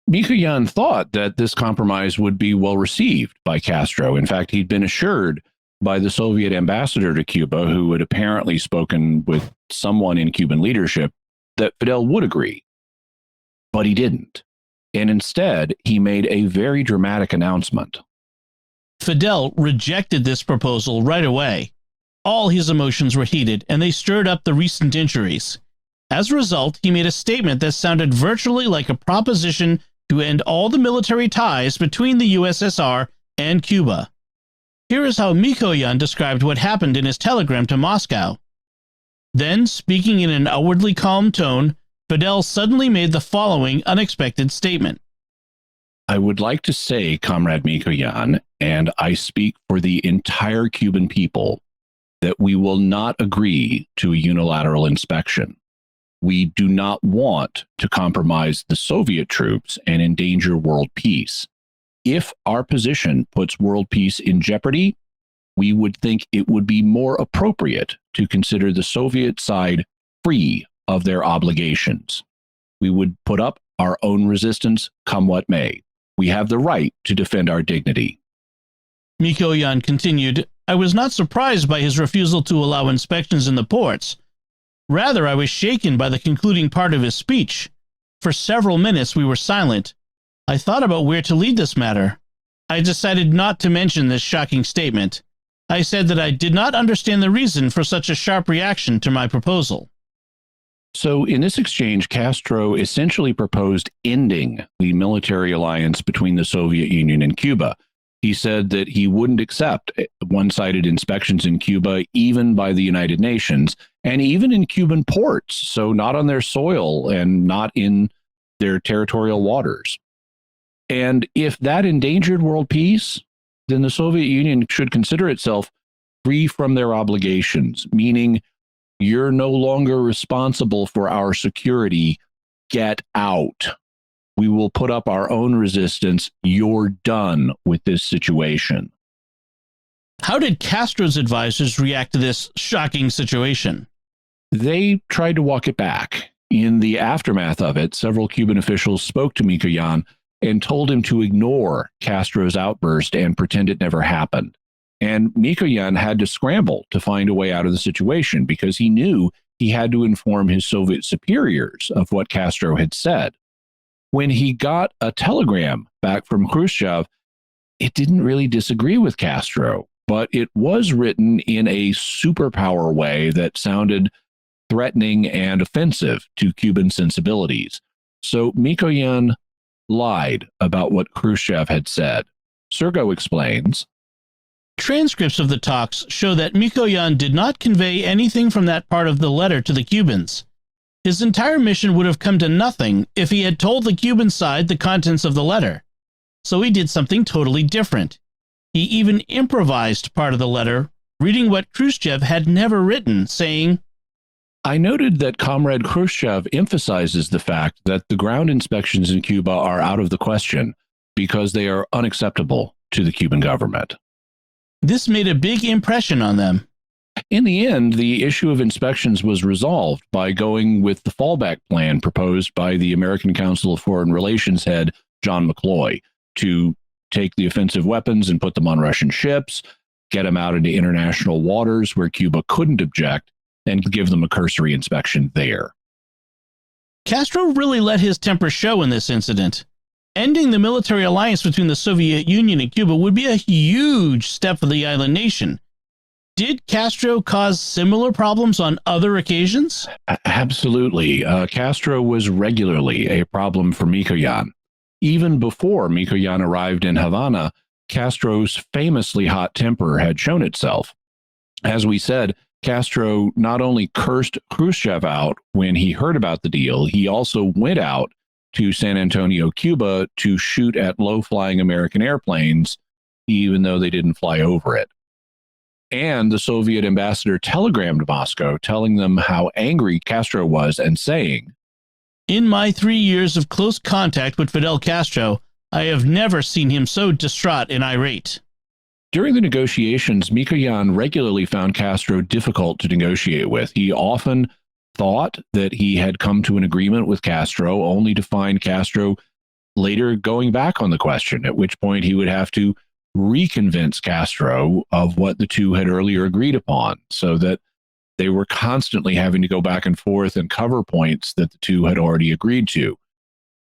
Mikoyan thought that this compromise would be well received by Castro. In fact, he'd been assured by the Soviet ambassador to Cuba, who had apparently spoken with someone in Cuban leadership, that Fidel would agree. But he didn't. And instead, he made a very dramatic announcement.
Fidel rejected this proposal right away. All his emotions were heated, and they stirred up the recent injuries. As a result, he made a statement that sounded virtually like a proposition to end all the military ties between the USSR and Cuba. Here is how Mikoyan described what happened in his telegram to Moscow. Then, speaking in an outwardly calm tone, Fidel suddenly made the following unexpected statement.
I would like to say, Comrade Mikoyan, and I speak for the entire Cuban people, that we will not agree to a unilateral inspection. We do not want to compromise the Soviet troops and endanger world peace. If our position puts world peace in jeopardy, we would think it would be more appropriate to consider the Soviet side free of their obligations. We would put up our own resistance, come what may. We have the right to defend our dignity.
Mikoyan continued, I was not surprised by his refusal to allow inspections in the ports. Rather, I was shaken by the concluding part of his speech. For several minutes, we were silent. I thought about where to lead this matter. I decided not to mention this shocking statement. I said that I did not understand the reason for such a sharp reaction to my proposal.
So in this exchange, Castro essentially proposed ending the military alliance between the Soviet Union and Cuba. He said that he wouldn't accept one-sided inspections in Cuba, even by the United Nations, and even in Cuban ports, so not on their soil and not in their territorial waters. And if that endangered world peace, then the Soviet Union should consider itself free from their obligations, meaning you're no longer responsible for our security. Get out. We will put up our own resistance. You're done with this situation.
How did Castro's advisors react to this shocking situation?
They tried to walk it back. In the aftermath of it, several Cuban officials spoke to Mikoyan and told him to ignore Castro's outburst and pretend it never happened. And Mikoyan had to scramble to find a way out of the situation because he knew he had to inform his Soviet superiors of what Castro had said. When he got a telegram back from Khrushchev, it didn't really disagree with Castro, but it was written in a superpower way that sounded threatening and offensive to Cuban sensibilities. So Mikoyan lied about what Khrushchev had said. Sergo explains,
Transcripts of the talks show that Mikoyan did not convey anything from that part of the letter to the Cubans. His entire mission would have come to nothing if he had told the Cuban side the contents of the letter. So he did something totally different. He even improvised part of the letter, reading what Khrushchev had never written, saying,
I noted that Comrade Khrushchev emphasizes the fact that the ground inspections in Cuba are out of the question because they are unacceptable to the Cuban government.
This made a big impression on them.
In the end, the issue of inspections was resolved by going with the fallback plan proposed by the American Council of Foreign Relations head, John McCloy, to take the offensive weapons and put them on Russian ships, get them out into international waters where Cuba couldn't object, and give them a cursory inspection there.
Castro really let his temper show in this incident. Ending the military alliance between the Soviet Union and Cuba would be a huge step for the island nation. Did Castro cause similar problems on other occasions?
Absolutely. Castro was regularly a problem for Mikoyan. Even before Mikoyan arrived in Havana, Castro's famously hot temper had shown itself. As we said, Castro not only cursed Khrushchev out when he heard about the deal, he also went out to San Antonio, Cuba, to shoot at low-flying American airplanes, even though they didn't fly over it. And the Soviet ambassador telegrammed Moscow, telling them how angry Castro was and saying,
"In my 3 years of close contact with Fidel Castro, I have never seen him so distraught and irate."
During the negotiations, Mikoyan regularly found Castro difficult to negotiate with. He often thought that he had come to an agreement with Castro, only to find Castro later going back on the question, at which point he would have to reconvince Castro of what the two had earlier agreed upon, so that they were constantly having to go back and forth and cover points that the two had already agreed to,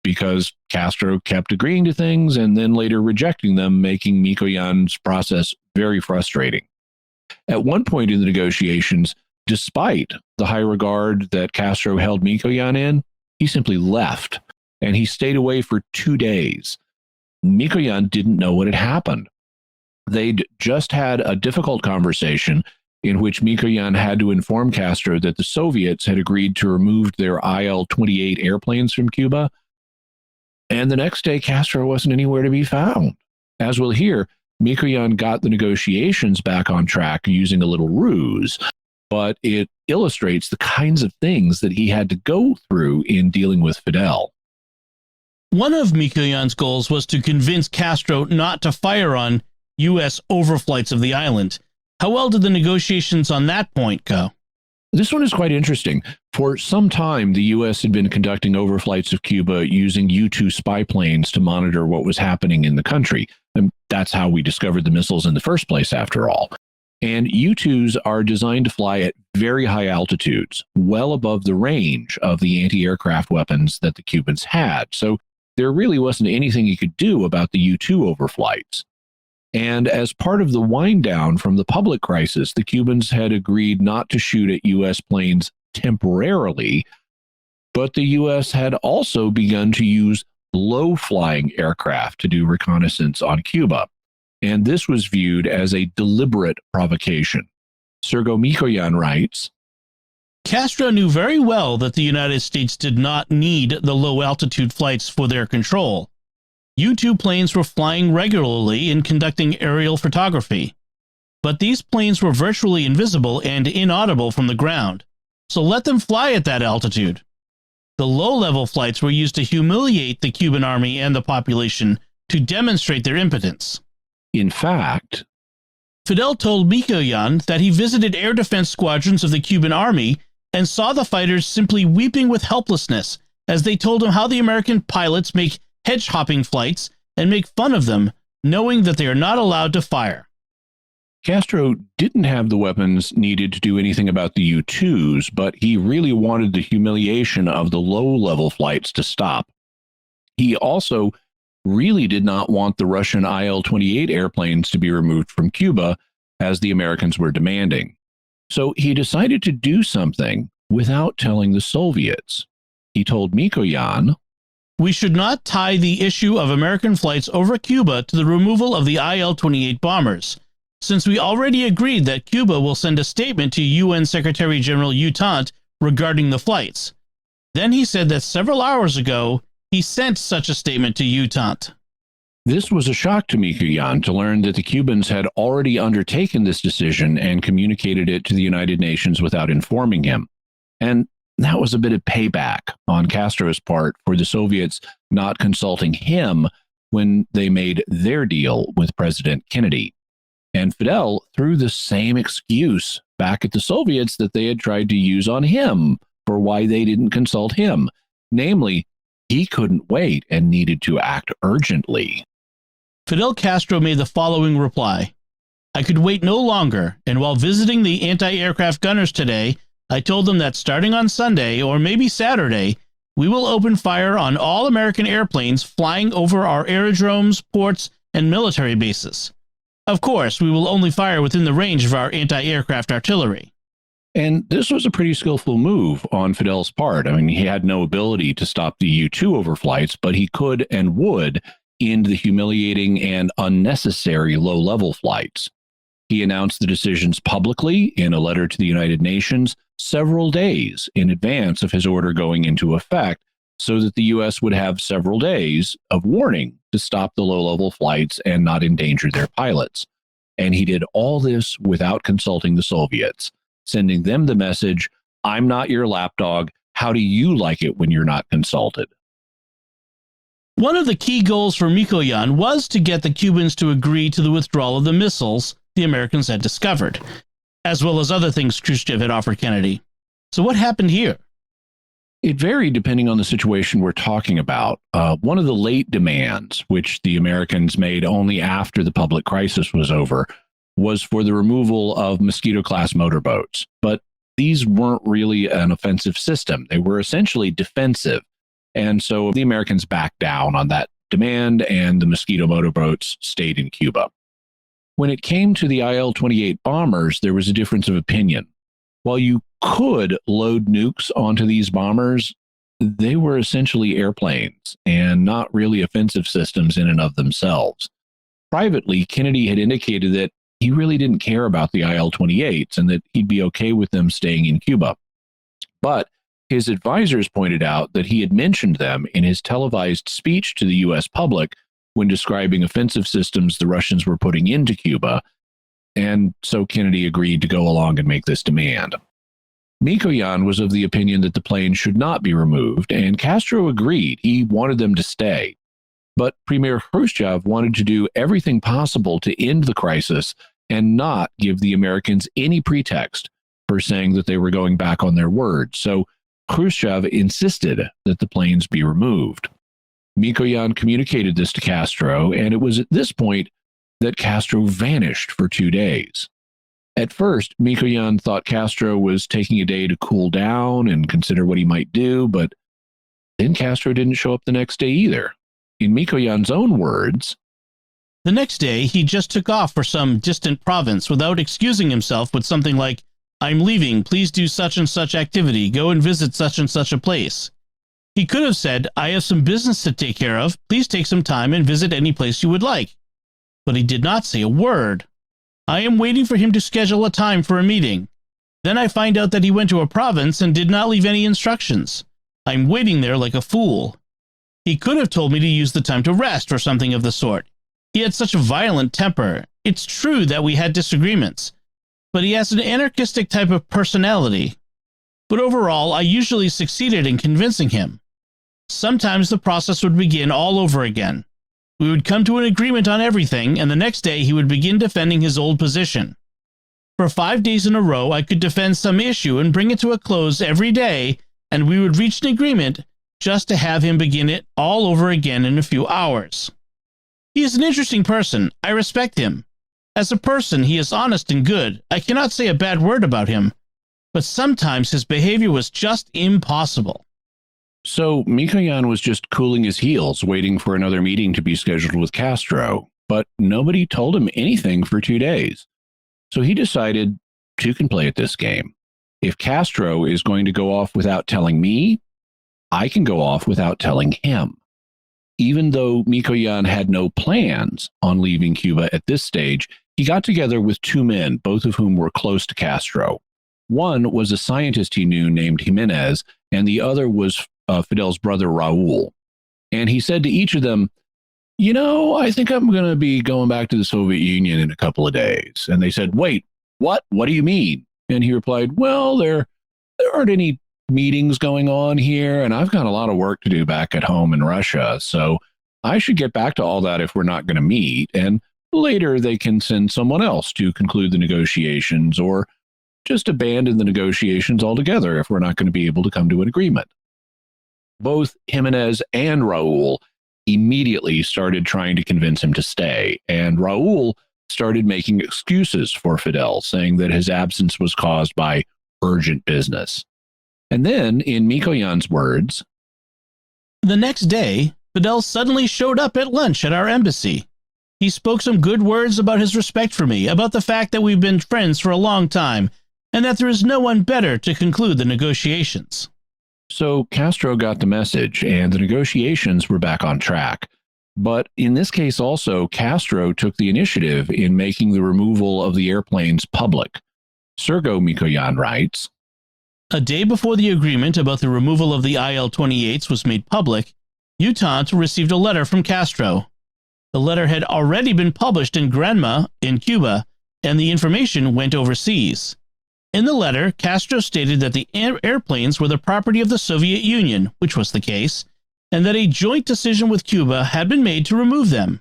because Castro kept agreeing to things and then later rejecting them, making Mikoyan's process very frustrating. At one point in the negotiations, despite the high regard that Castro held Mikoyan in, he simply left, and he stayed away for 2 days. Mikoyan didn't know what had happened. They'd just had a difficult conversation in which Mikoyan had to inform Castro that the Soviets had agreed to remove their IL-28 airplanes from Cuba, and the next day Castro wasn't anywhere to be found. As we'll hear, Mikoyan got the negotiations back on track using a little ruse, but it illustrates the kinds of things that he had to go through in dealing with Fidel.
One of Mikoyan's goals was to convince Castro not to fire on U.S. overflights of the island. How well did the negotiations on that point go?
This one is quite interesting. For some time, the U.S. had been conducting overflights of Cuba using U-2 spy planes to monitor what was happening in the country. And that's how we discovered the missiles in the first place, after all. And U-2s are designed to fly at very high altitudes, well above the range of the anti-aircraft weapons that the Cubans had. So there really wasn't anything you could do about the U-2 overflights. And as part of the wind down from the public crisis, the Cubans had agreed not to shoot at U.S. planes temporarily, but the U.S. had also begun to use low-flying aircraft to do reconnaissance on Cuba. And this was viewed as a deliberate provocation. Sergo Mikoyan writes,
Castro knew very well that the United States did not need the low-altitude flights for their control. U-2 planes were flying regularly and conducting aerial photography. But these planes were virtually invisible and inaudible from the ground, so let them fly at that altitude. The low-level flights were used to humiliate the Cuban army and the population to demonstrate their impotence.
In fact,
Fidel told Mikoyan that he visited air defense squadrons of the Cuban army and saw the fighters simply weeping with helplessness as they told him how the American pilots make hedge-hopping flights and make fun of them, knowing that they are not allowed to fire.
Castro didn't have the weapons needed to do anything about the U-2s, but he really wanted the humiliation of the low-level flights to stop. He also really did not want the Russian IL-28 airplanes to be removed from Cuba, as the Americans were demanding. So he decided to do something without telling the Soviets. He told Mikoyan,
"We should not tie the issue of American flights over Cuba to the removal of the IL-28 bombers, since we already agreed that Cuba will send a statement to UN Secretary General Utant regarding the flights." Then he said that several hours ago, he sent such a statement to Utant.
This was a shock to Mikoyan to learn that the Cubans had already undertaken this decision and communicated it to the United Nations without informing him. And that was a bit of payback on Castro's part for the Soviets not consulting him when they made their deal with President Kennedy. And Fidel threw the same excuse back at the Soviets that they had tried to use on him for why they didn't consult him. Namely, he couldn't wait and needed to act urgently.
Fidel Castro made the following reply. I could wait no longer, and while visiting the anti-aircraft gunners today, I told them that starting on Sunday, or maybe Saturday, we will open fire on all American airplanes flying over our aerodromes, ports, and military bases. Of course, we will only fire within the range of our anti-aircraft artillery.
And this was a pretty skillful move on Fidel's part. I mean, he had no ability to stop the U-2 overflights, but he could and would end the humiliating and unnecessary low-level flights. He announced the decisions publicly in a letter to the United Nations several days in advance of his order going into effect, so that the U.S. would have several days of warning to stop the low-level flights and not endanger their pilots. And he did all this without consulting the Soviets, sending them the message, I'm not your lapdog. How do you like it when you're not consulted?
One of the key goals for Mikoyan was to get the Cubans to agree to the withdrawal of the missiles the Americans had discovered, as well as other things Khrushchev had offered Kennedy. So what happened here?
It varied depending on the situation we're talking about. One of the late demands, which the Americans made only after the public crisis was over, was for the removal of Mosquito-class motorboats. But these weren't really an offensive system. They were essentially defensive. And so the Americans backed down on that demand, and the Mosquito motorboats stayed in Cuba. When it came to the IL-28 bombers, there was a difference of opinion. While you could load nukes onto these bombers, they were essentially airplanes and not really offensive systems in and of themselves. Privately, Kennedy had indicated that he really didn't care about the IL-28s and that he'd be okay with them staying in Cuba. But his advisors pointed out that he had mentioned them in his televised speech to the U.S. public when describing offensive systems the Russians were putting into Cuba, and so Kennedy agreed to go along and make this demand. Mikoyan was of the opinion that the planes should not be removed, and Castro agreed. He wanted them to stay. But Premier Khrushchev wanted to do everything possible to end the crisis and not give the Americans any pretext for saying that they were going back on their word. So Khrushchev insisted that the planes be removed. Mikoyan communicated this to Castro, and it was at this point that Castro vanished for 2 days. At first, Mikoyan thought Castro was taking a day to cool down and consider what he might do, but then Castro didn't show up the next day either. In Mikoyan's own words,
the next day, he just took off for some distant province without excusing himself with something like, I'm leaving, please do such and such activity, go and visit such and such a place. He could have said, I have some business to take care of, please take some time and visit any place you would like. But he did not say a word. I am waiting for him to schedule a time for a meeting. Then I find out that he went to a province and did not leave any instructions. I'm waiting there like a fool. He could have told me to use the time to rest or something of the sort. He had such a violent temper. It's true that we had disagreements, but he has an anarchistic type of personality. But overall, I usually succeeded in convincing him. Sometimes the process would begin all over again. We would come to an agreement on everything, and the next day he would begin defending his old position. For 5 days in a row, I could defend some issue and bring it to a close every day, and we would reach an agreement just to have him begin it all over again in a few hours. He is an interesting person. I respect him. As a person, he is honest and good. I cannot say a bad word about him, but sometimes his behavior was just impossible.
So Mikoyan was just cooling his heels, waiting for another meeting to be scheduled with Castro, but nobody told him anything for 2 days. So he decided, two can play at this game. If Castro is going to go off without telling me, I can go off without telling him. Even though Mikoyan had no plans on leaving Cuba at this stage, he got together with 2 men, both of whom were close to Castro. One was a scientist he knew named Jimenez, and the other was Fidel's brother, Raul. And he said to each of them, I think I'm going to be going back to the Soviet Union in a couple of days. And they said, wait, what? What do you mean? And he replied, well, there aren't any meetings going on here, and I've got a lot of work to do back at home in Russia. So I should get back to all that if we're not going to meet. And later they can send someone else to conclude the negotiations, or just abandon the negotiations altogether if we're not going to be able to come to an agreement. Both Jimenez and Raul immediately started trying to convince him to stay, and Raul started making excuses for Fidel, saying that his absence was caused by urgent business. And then, in Mikoyan's words,
"The next day, Fidel suddenly showed up at lunch at our embassy. He spoke some good words about his respect for me, about the fact that we've been friends for a long time, and that there is no one better to conclude the negotiations."
So Castro got the message, and the negotiations were back on track. But in this case also, Castro took the initiative in making the removal of the airplanes public. Sergo Mikoyan writes,
"A day before the agreement about the removal of the IL-28s was made public, Utah received a letter from Castro. The letter had already been published in Granma in Cuba, and the information went overseas. In the letter, Castro stated that the airplanes were the property of the Soviet Union, which was the case, and that a joint decision with Cuba had been made to remove them.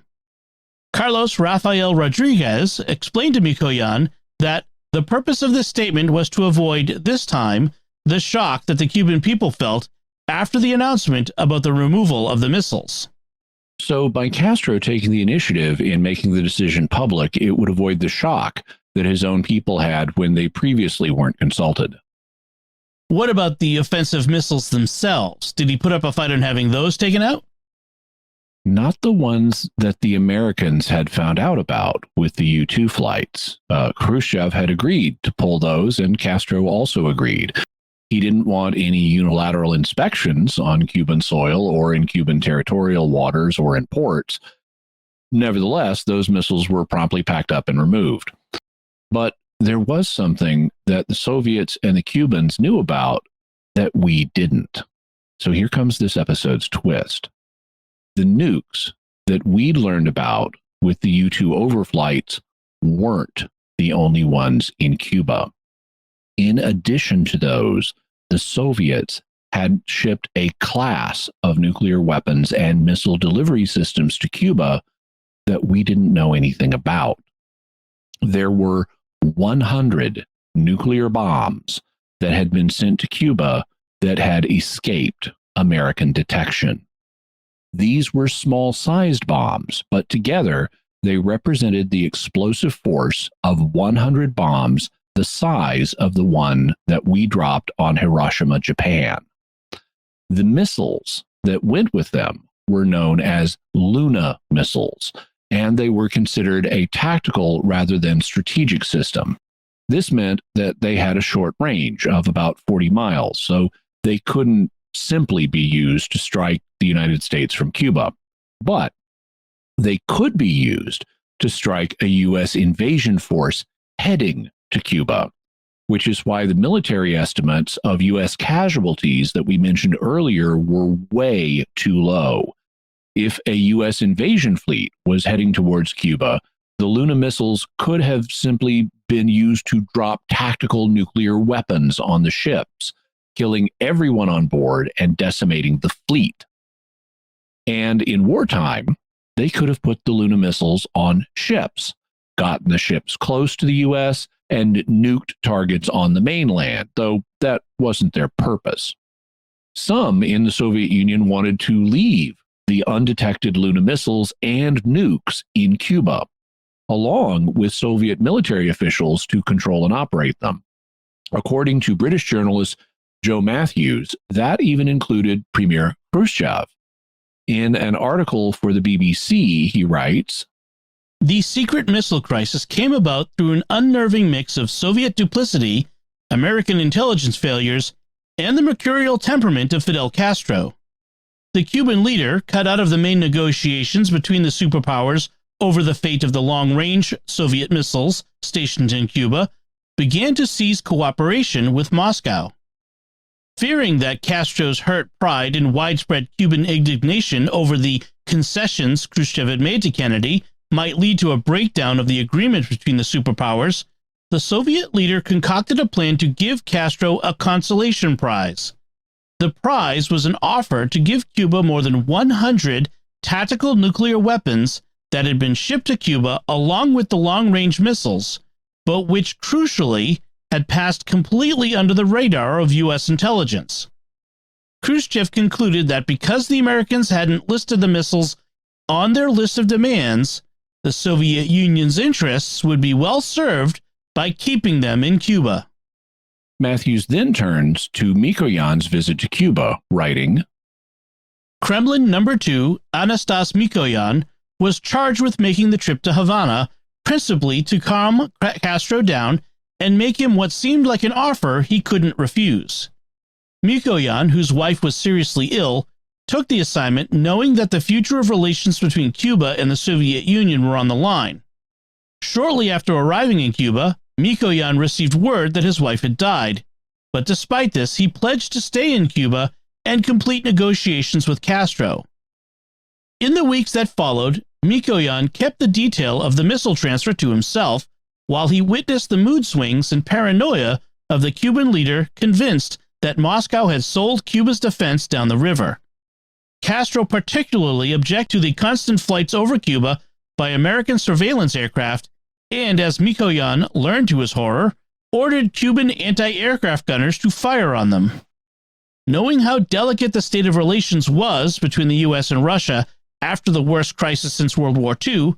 Carlos Rafael Rodriguez explained to Mikoyan that the purpose of this statement was to avoid, this time, the shock that the Cuban people felt after the announcement about the removal of the missiles."
So by Castro taking the initiative in making the decision public, it would avoid the shock that his own people had when they previously weren't consulted.
What about the offensive missiles themselves? Did he put up a fight on having those taken out?
Not the ones that the Americans had found out about with the U-2 flights. Khrushchev had agreed to pull those, and Castro also agreed. He didn't want any unilateral inspections on Cuban soil or in Cuban territorial waters or in ports. Nevertheless, those missiles were promptly packed up and removed. But there was something that the Soviets and the Cubans knew about that we didn't. So here comes this episode's twist. The nukes that we'd learned about with the U-2 overflights weren't the only ones in Cuba. In addition to those, the Soviets had shipped a class of nuclear weapons and missile delivery systems to Cuba that we didn't know anything about. There were 100 nuclear bombs that had been sent to Cuba that had escaped American detection. These were small-sized bombs, but together they represented the explosive force of 100 bombs the size of the one that we dropped on Hiroshima, Japan. The missiles that went with them were known as Luna missiles, and they were considered a tactical rather than strategic system. This meant that they had a short range of about 40 miles, so they couldn't simply be used to strike the United States from Cuba. But they could be used to strike a U.S. invasion force heading to Cuba, which is why the military estimates of U.S. casualties that we mentioned earlier were way too low. If a U.S. invasion fleet was heading towards Cuba, the Luna missiles could have simply been used to drop tactical nuclear weapons on the ships, killing everyone on board and decimating the fleet. And in wartime, they could have put the Luna missiles on ships, gotten the ships close to the U.S., and nuked targets on the mainland, though that wasn't their purpose. Some in the Soviet Union wanted to leave the undetected Luna missiles and nukes in Cuba, along with Soviet military officials to control and operate them. According to British journalist Joe Matthews, that even included Premier Khrushchev. In an article for the BBC, he writes,
"The secret missile crisis came about through an unnerving mix of Soviet duplicity, American intelligence failures, and the mercurial temperament of Fidel Castro. The Cuban leader, cut out of the main negotiations between the superpowers over the fate of the long-range Soviet missiles stationed in Cuba, began to seize cooperation with Moscow. Fearing that Castro's hurt pride and widespread Cuban indignation over the concessions Khrushchev had made to Kennedy might lead to a breakdown of the agreement between the superpowers, the Soviet leader concocted a plan to give Castro a consolation prize. The prize was an offer to give Cuba more than 100 tactical nuclear weapons that had been shipped to Cuba along with the long-range missiles, but which crucially had passed completely under the radar of U.S. intelligence. Khrushchev concluded that because the Americans hadn't listed the missiles on their list of demands, the Soviet Union's interests would be well served by keeping them in Cuba.
Matthews then turns to Mikoyan's visit to Cuba, writing,
Kremlin number 2, Anastas Mikoyan, was charged with making the trip to Havana, principally to calm Castro down and make him what seemed like an offer he couldn't refuse. Mikoyan, whose wife was seriously ill, took the assignment knowing that the future of relations between Cuba and the Soviet Union were on the line. Shortly after arriving in Cuba, Mikoyan received word that his wife had died, but despite this, he pledged to stay in Cuba and complete negotiations with Castro. In the weeks that followed, Mikoyan kept the detail of the missile transfer to himself while he witnessed the mood swings and paranoia of the Cuban leader convinced that Moscow had sold Cuba's defense down the river. Castro particularly objected to the constant flights over Cuba by American surveillance aircraft and, as Mikoyan learned to his horror, ordered Cuban anti-aircraft gunners to fire on them. Knowing how delicate the state of relations was between the U.S. and Russia after the worst crisis since World War II,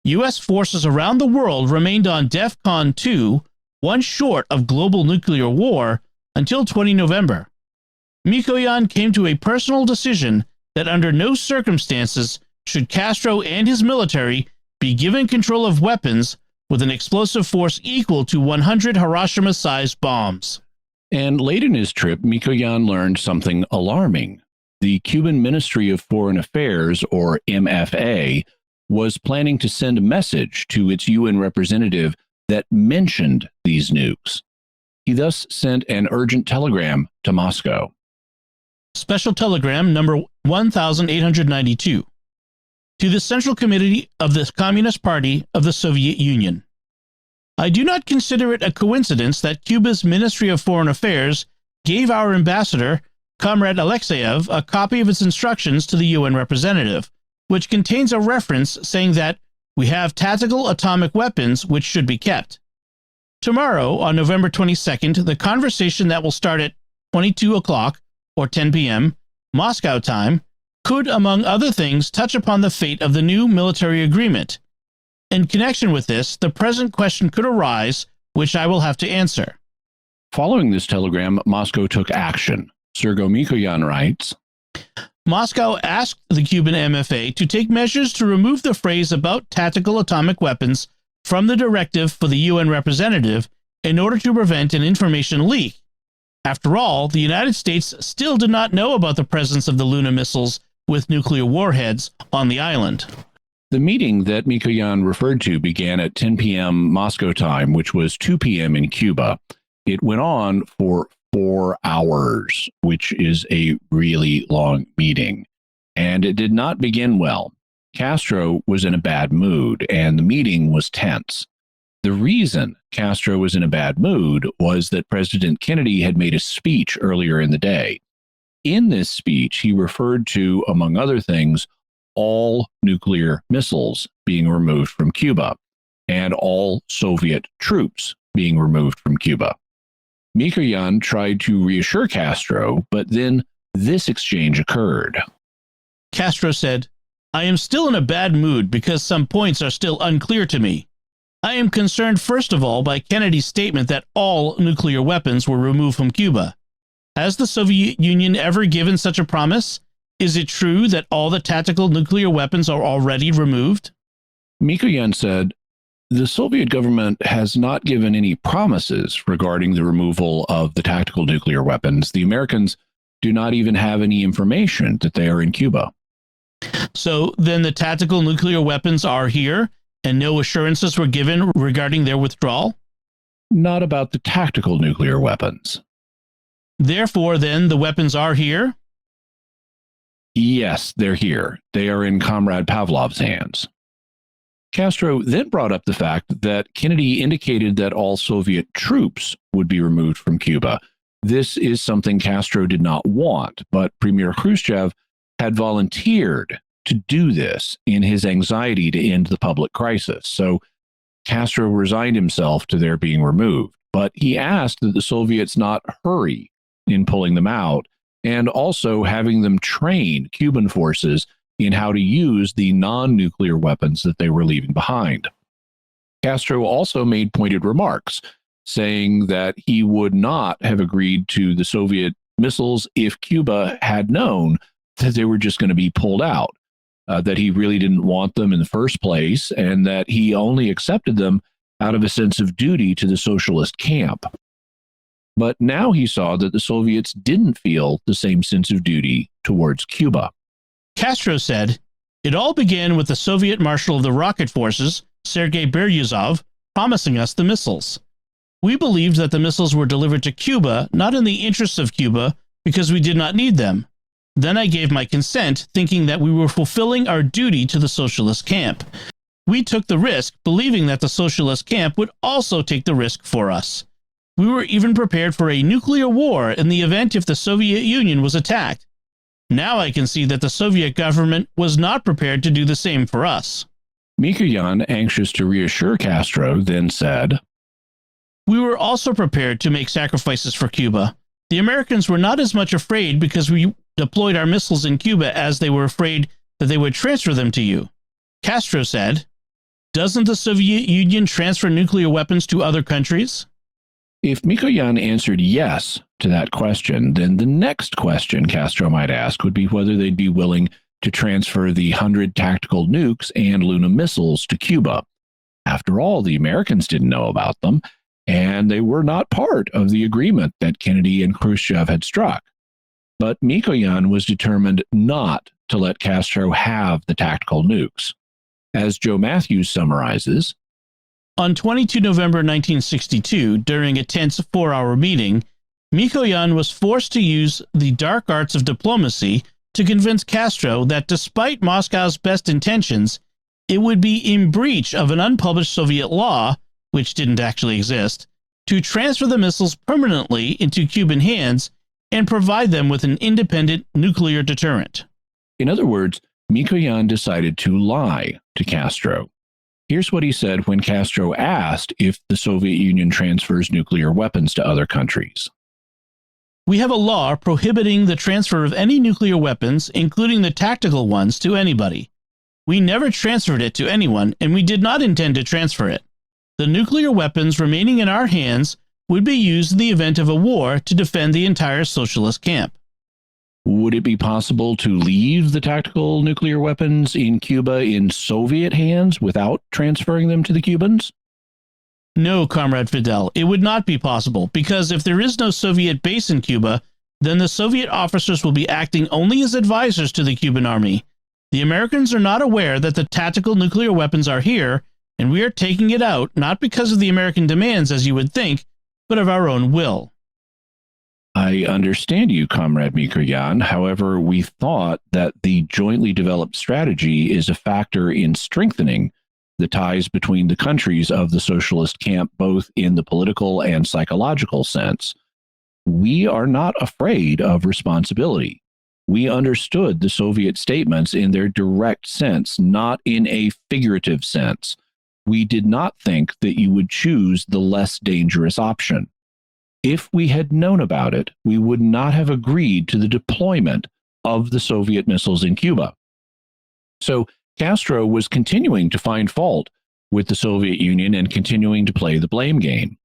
U.S. forces around the world remained on DEFCON 2, one short of global nuclear war, until 20 November. Mikoyan came to a personal decision that under no circumstances should Castro and his military be given control of weapons with an explosive force equal to 100 Hiroshima-sized bombs.
And late in his trip, Mikoyan learned something alarming. The Cuban Ministry of Foreign Affairs, or MFA, was planning to send a message to its UN representative that mentioned these nukes. He thus sent an urgent telegram to Moscow.
Special Telegram number 1892. To the Central Committee of the Communist Party of the Soviet Union. I do not consider it a coincidence that Cuba's Ministry of Foreign Affairs gave our ambassador, Comrade Alexeyev, a copy of its instructions to the UN representative, which contains a reference saying that we have tactical atomic weapons which should be kept. Tomorrow, on November 22nd, the conversation that will start at 22 o'clock or 10 p.m. Moscow time could, among other things, touch upon the fate of the new military agreement. In connection with this, the present question could arise, which I will have to answer.
Following this telegram, Moscow took action. Sergo Mikoyan writes,
Moscow asked the Cuban MFA to take measures to remove the phrase about tactical atomic weapons from the directive for the UN representative in order to prevent an information leak. After all, the United States still did not know about the presence of the Luna missiles with nuclear warheads on the island.
The meeting that Mikoyan referred to began at 10 p.m. Moscow time, which was 2 p.m. in Cuba. It went on for 4 hours, which is a really long meeting. And it did not begin well. Castro was in a bad mood, and the meeting was tense. The reason Castro was in a bad mood was that President Kennedy had made a speech earlier in the day. In this speech, he referred to, among other things, all nuclear missiles being removed from Cuba and all Soviet troops being removed from Cuba. Mikoyan tried to reassure Castro, but then this exchange occurred.
Castro said, I am still in a bad mood because some points are still unclear to me. I am concerned first of all by Kennedy's statement that all nuclear weapons were removed from Cuba. Has the Soviet Union ever given such a promise? Is it true that all the tactical nuclear weapons are already removed?
Mikoyan said, the Soviet government has not given any promises regarding the removal of the tactical nuclear weapons. The Americans do not even have any information that they are in Cuba.
So then the tactical nuclear weapons are here and no assurances were given regarding their withdrawal?
Not about the tactical nuclear weapons.
Therefore, then, the weapons are here?
Yes, they're here. They are in Comrade Pavlov's hands. Castro then brought up the fact that Kennedy indicated that all Soviet troops would be removed from Cuba. This is something Castro did not want, but Premier Khrushchev had volunteered to do this in his anxiety to end the public crisis. So Castro resigned himself to their being removed, but he asked that the Soviets not hurry in pulling them out and also having them train Cuban forces in how to use the non-nuclear weapons that they were leaving behind. Castro also made pointed remarks, saying that he would not have agreed to the Soviet missiles if Cuba had known that they were just going to be pulled out, that he really didn't want them in the first place, and that he only accepted them out of a sense of duty to the socialist camp. But now he saw that the Soviets didn't feel the same sense of duty towards Cuba.
Castro said, "It all began with the Soviet Marshal of the Rocket Forces, Sergei Beryuzov, promising us the missiles. We believed that the missiles were delivered to Cuba, not in the interests of Cuba, because we did not need them. Then I gave my consent, thinking that we were fulfilling our duty to the socialist camp. We took the risk, believing that the socialist camp would also take the risk for us. We were even prepared for a nuclear war in the event if the Soviet Union was attacked. Now I can see that the Soviet government was not prepared to do the same for us."
Mikoyan, anxious to reassure Castro, then said,
"We were also prepared to make sacrifices for Cuba. The Americans were not as much afraid because we deployed our missiles in Cuba as they were afraid that they would transfer them to you." Castro said, "Doesn't the Soviet Union transfer nuclear weapons to other countries?"
If Mikoyan answered yes to that question, then the next question Castro might ask would be whether they'd be willing to transfer the 100 tactical nukes and Luna missiles to Cuba. After all, the Americans didn't know about them, and they were not part of the agreement that Kennedy and Khrushchev had struck. But Mikoyan was determined not to let Castro have the tactical nukes. As Joe Matthews summarizes,
On 22 November 1962, during a tense 4-hour meeting, Mikoyan was forced to use the dark arts of diplomacy to convince Castro that despite Moscow's best intentions, it would be in breach of an unpublished Soviet law, which didn't actually exist, to transfer the missiles permanently into Cuban hands and provide them with an independent nuclear deterrent.
In other words, Mikoyan decided to lie to Castro. Here's what he said when Castro asked if the Soviet Union transfers nuclear weapons to other countries.
"We have a law prohibiting the transfer of any nuclear weapons, including the tactical ones, to anybody. We never transferred it to anyone, and we did not intend to transfer it. The nuclear weapons remaining in our hands would be used in the event of a war to defend the entire socialist camp."
Would it be possible to leave the tactical nuclear weapons in Cuba in Soviet hands without transferring them to the Cubans?
No, Comrade Fidel, it would not be possible, because if there is no Soviet base in Cuba, then the Soviet officers will be acting only as advisors to the Cuban army. The Americans are not aware that the tactical nuclear weapons are here, and we are taking it out not because of the American demands, as you would think, but of our own will.
I understand you, Comrade Mikoyan. However, we thought that the jointly developed strategy is a factor in strengthening the ties between the countries of the socialist camp, both in the political and psychological sense. We are not afraid of responsibility. We understood the Soviet statements in their direct sense, not in a figurative sense. We did not think that you would choose the less dangerous option. If we had known about it, we would not have agreed to the deployment of the Soviet missiles in Cuba. So Castro was continuing to find fault with the Soviet Union and continuing to play the blame game.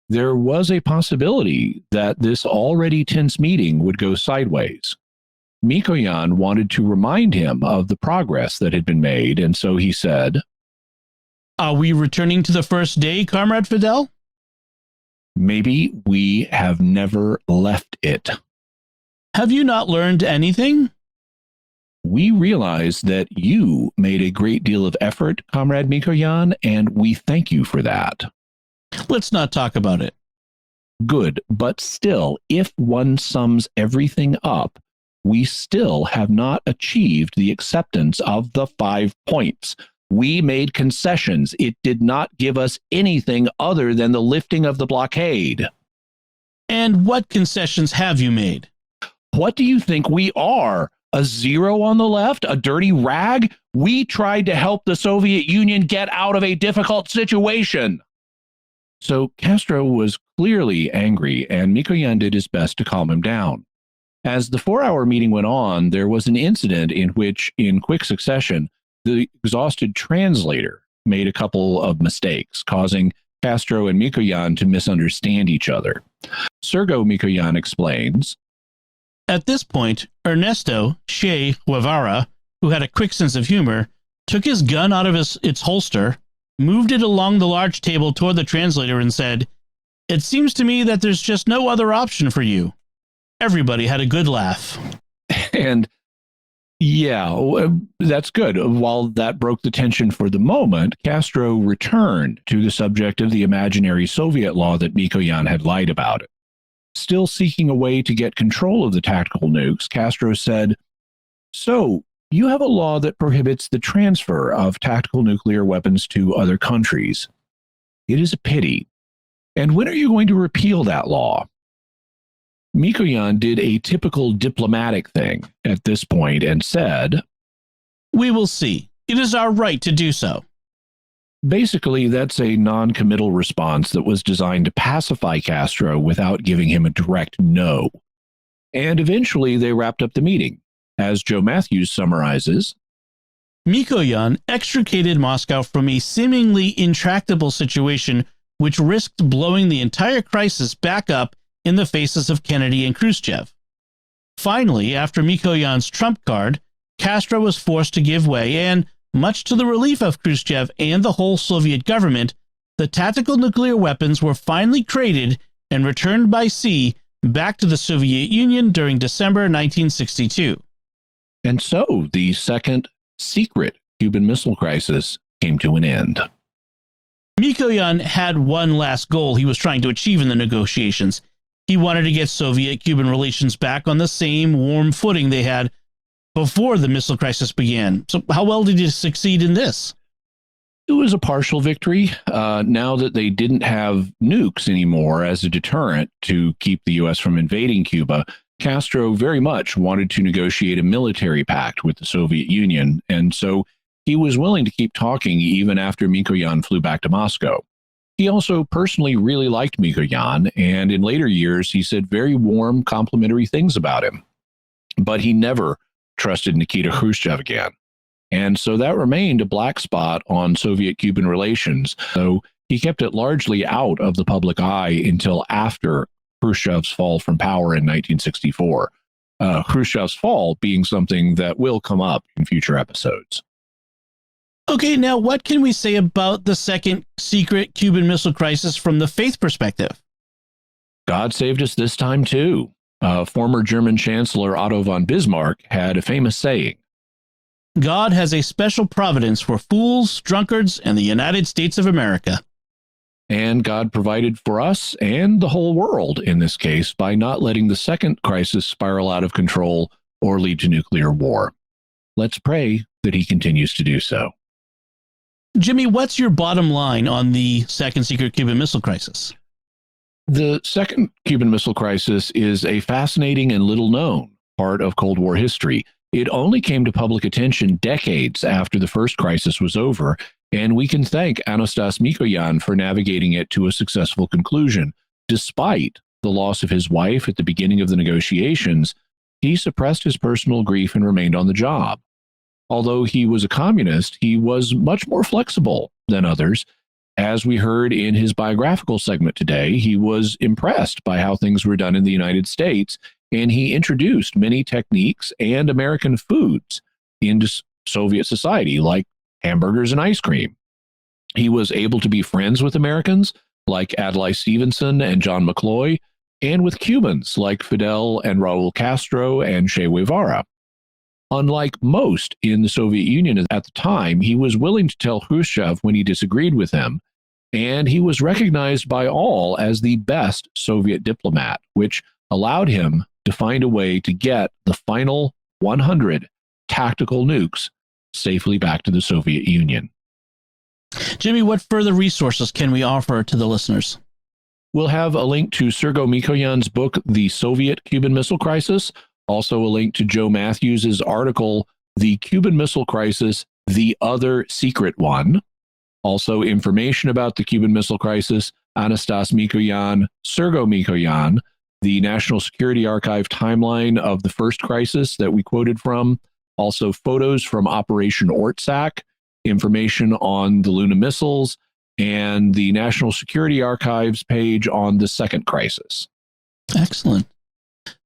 There was a possibility that this already tense meeting would go sideways. Mikoyan wanted to remind him of the progress that had been made, and so he said,
"Are we returning to the first day, Comrade Fidel?"
"Maybe we have never left it."
"Have you not learned anything?"
"We realize that you made a great deal of effort, Comrade Mikoyan, and we thank you for that."
"Let's not talk about it."
"Good, but still, if one sums everything up, we still have not achieved the acceptance of the 5 points. We made concessions. It did not give us anything other than the lifting of the blockade.
And what concessions have you made?
What do you think we are? A zero on the left? A dirty rag? We tried to help the Soviet Union get out of a difficult situation. So Castro was clearly angry, and Mikoyan did his best to calm him down. As the 4-hour meeting went on, there was an incident in which, in quick succession, the exhausted translator made a couple of mistakes, causing Castro and Mikoyan to misunderstand each other. Sergo Mikoyan explains,
At this point, Ernesto Che Guevara, who had a quick sense of humor, took his gun out of its holster, moved it along the large table toward the translator and said, "It seems to me that there's just no other option for you." Everybody had a good laugh.
And yeah, that's good. While that broke the tension for the moment, Castro returned to the subject of the imaginary Soviet law that Mikoyan had lied about it. Still seeking a way to get control of the tactical nukes, Castro said, "So, you have a law that prohibits the transfer of tactical nuclear weapons to other countries. It is a pity. And when are you going to repeal that law?" Mikoyan did a typical diplomatic thing at this point and said,
"We will see. It is our right to do so."
Basically, that's a non-committal response that was designed to pacify Castro without giving him a direct no. And eventually they wrapped up the meeting. As Joe Matthews summarizes,
Mikoyan extricated Moscow from a seemingly intractable situation which risked blowing the entire crisis back up in the faces of Kennedy and Khrushchev. Finally, after Mikoyan's trump card, Castro was forced to give way, and, much to the relief of Khrushchev and the whole Soviet government, the tactical nuclear weapons were finally created and returned by sea back to the Soviet Union during December 1962.
and so the second secret Cuban Missile Crisis came to an end.
Mikoyan had one last goal he was trying to achieve in the negotiations. He wanted to get Soviet-Cuban relations back on the same warm footing they had before the missile crisis began. So how well did he succeed in this?
It was a partial victory. Now that they didn't have nukes anymore as a deterrent to keep the U.S. from invading Cuba, Castro very much wanted to negotiate a military pact with the Soviet Union, and so he was willing to keep talking even after Mikoyan flew back to Moscow. He also personally really liked Mikoyan, and in later years he said very warm, complimentary things about him. But he never trusted Nikita Khrushchev again. And so that remained a black spot on Soviet-Cuban relations, though he kept it largely out of the public eye until after Khrushchev's fall from power in 1964. Khrushchev's fall being something that will come up in future episodes.
Okay, now what can we say about the second secret Cuban Missile Crisis from the faith perspective?
God saved us this time, too. Former German Chancellor Otto von Bismarck had a famous saying,
God has a special providence for fools, drunkards, and the United States of America.
And God provided for us and the whole world in this case by not letting the second crisis spiral out of control or lead to nuclear war. Let's pray that he continues to do so.
Jimmy, what's your bottom line on the second secret Cuban Missile Crisis?
The second Cuban Missile Crisis is a fascinating and little-known part of Cold War history. It only came to public attention decades after the first crisis was over, and we can thank Anastas Mikoyan for navigating it to a successful conclusion. Despite the loss of his wife at the beginning of the negotiations, he suppressed his personal grief and remained on the job. Although he was a communist, he was much more flexible than others. As we heard in his biographical segment today, he was impressed by how things were done in the United States, and he introduced many techniques and American foods into Soviet society, like hamburgers and ice cream. He was able to be friends with Americans like Adlai Stevenson and John McCloy, and with Cubans like Fidel and Raul Castro and Che Guevara. Unlike most in the Soviet Union at the time, he was willing to tell Khrushchev when he disagreed with him, and he was recognized by all as the best Soviet diplomat, which allowed him to find a way to get the final 100 tactical nukes safely back to the Soviet Union.
Jimmy, what further resources can we offer to the listeners?
We'll have a link to Sergo Mikoyan's book, The Soviet-Cuban Missile Crisis. Also a link to Joe Matthews' article, The Cuban Missile Crisis, The Other Secret One. Also information about the Cuban Missile Crisis, Anastas Mikoyan, Sergo Mikoyan, the National Security Archive timeline of the first crisis that we quoted from. Also photos from Operation Ortsac, information on the Luna missiles, and the National Security Archives page on the second crisis.
Excellent.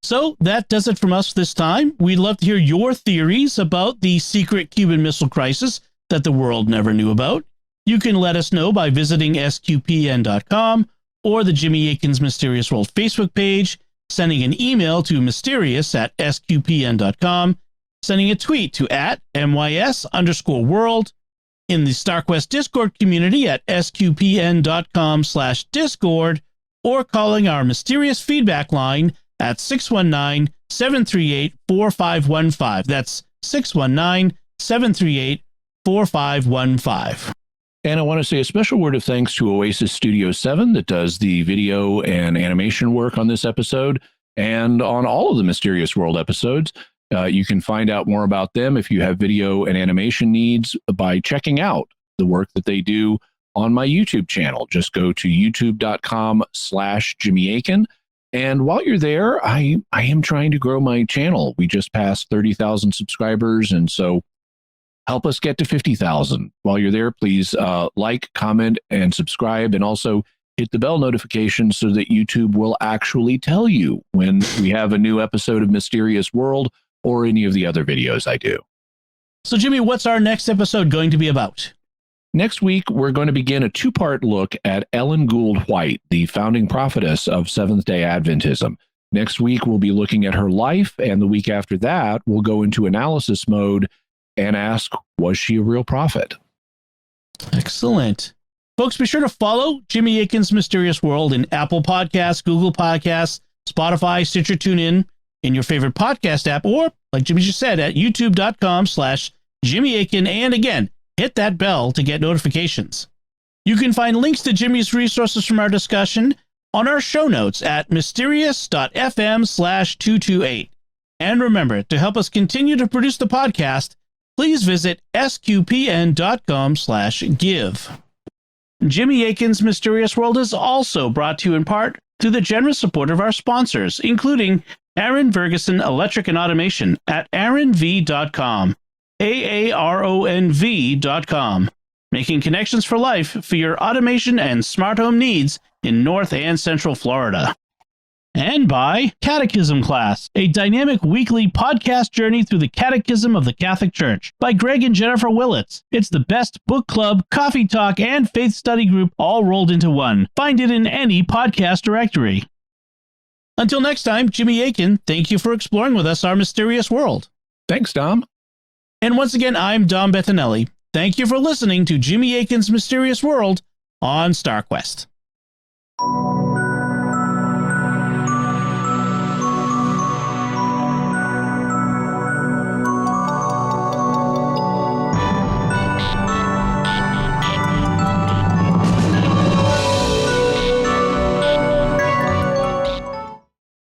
So that does it from us this time. We'd love to hear your theories about the secret Cuban Missile Crisis that the world never knew about. You can let us know by visiting sqpn.com or the Jimmy Akin's Mysterious World Facebook page, sending an email to mysterious@sqpn.com, sending a tweet to @mys_world, in the StarQuest Discord community at sqpn.com/discord, or calling our mysterious feedback line at 619-738-4515. That's 619-738-4515.
And I want to say a special word of thanks to Oasis Studio 7 that does the video and animation work on this episode and on all of the Mysterious World episodes. You can find out more about them if you have video and animation needs by checking out the work that they do on my YouTube channel. Just go to youtube.com/Jimmy Akin. And while you're there, I am trying to grow my channel. We just passed 30,000 subscribers, and so help us get to 50,000. While you're there, please like, comment, and subscribe, and also hit the bell notification so that YouTube will actually tell you when we have a new episode of Mysterious World or any of the other videos I do.
So, Jimmy, what's our next episode going to be about?
Next week, we're going to begin a two-part look at Ellen Gould White, the founding prophetess of Seventh-day Adventism. Next week, we'll be looking at her life, and the week after that, we'll go into analysis mode and ask, was she a real prophet?
Excellent. Folks, be sure to follow Jimmy Akin's Mysterious World in Apple Podcasts, Google Podcasts, Spotify, Stitcher, TuneIn, in your favorite podcast app, or, like Jimmy just said, at youtube.com/Jimmy Akin. And again, hit that bell to get notifications. You can find links to Jimmy's resources from our discussion on our show notes at mysterious.fm/228. And remember, to help us continue to produce the podcast, please visit sqpn.com/give. Jimmy Akin's Mysterious World is also brought to you in part through the generous support of our sponsors, including Aaron Ferguson Electric and Automation at aaronv.com, AARONV.com, making connections for life for your automation and smart home needs in North and Central Florida. And by Catechism Class, a dynamic weekly podcast journey through the Catechism of the Catholic Church by Greg and Jennifer Willits. It's the best book club, coffee talk, and faith study group all rolled into one. Find it in any podcast directory. Until next time, Jimmy Akin, thank you for exploring with us our mysterious world.
Thanks, Dom.
And once again, I'm Dom Bettinelli. Thank you for listening to Jimmy Akin's Mysterious World on StarQuest.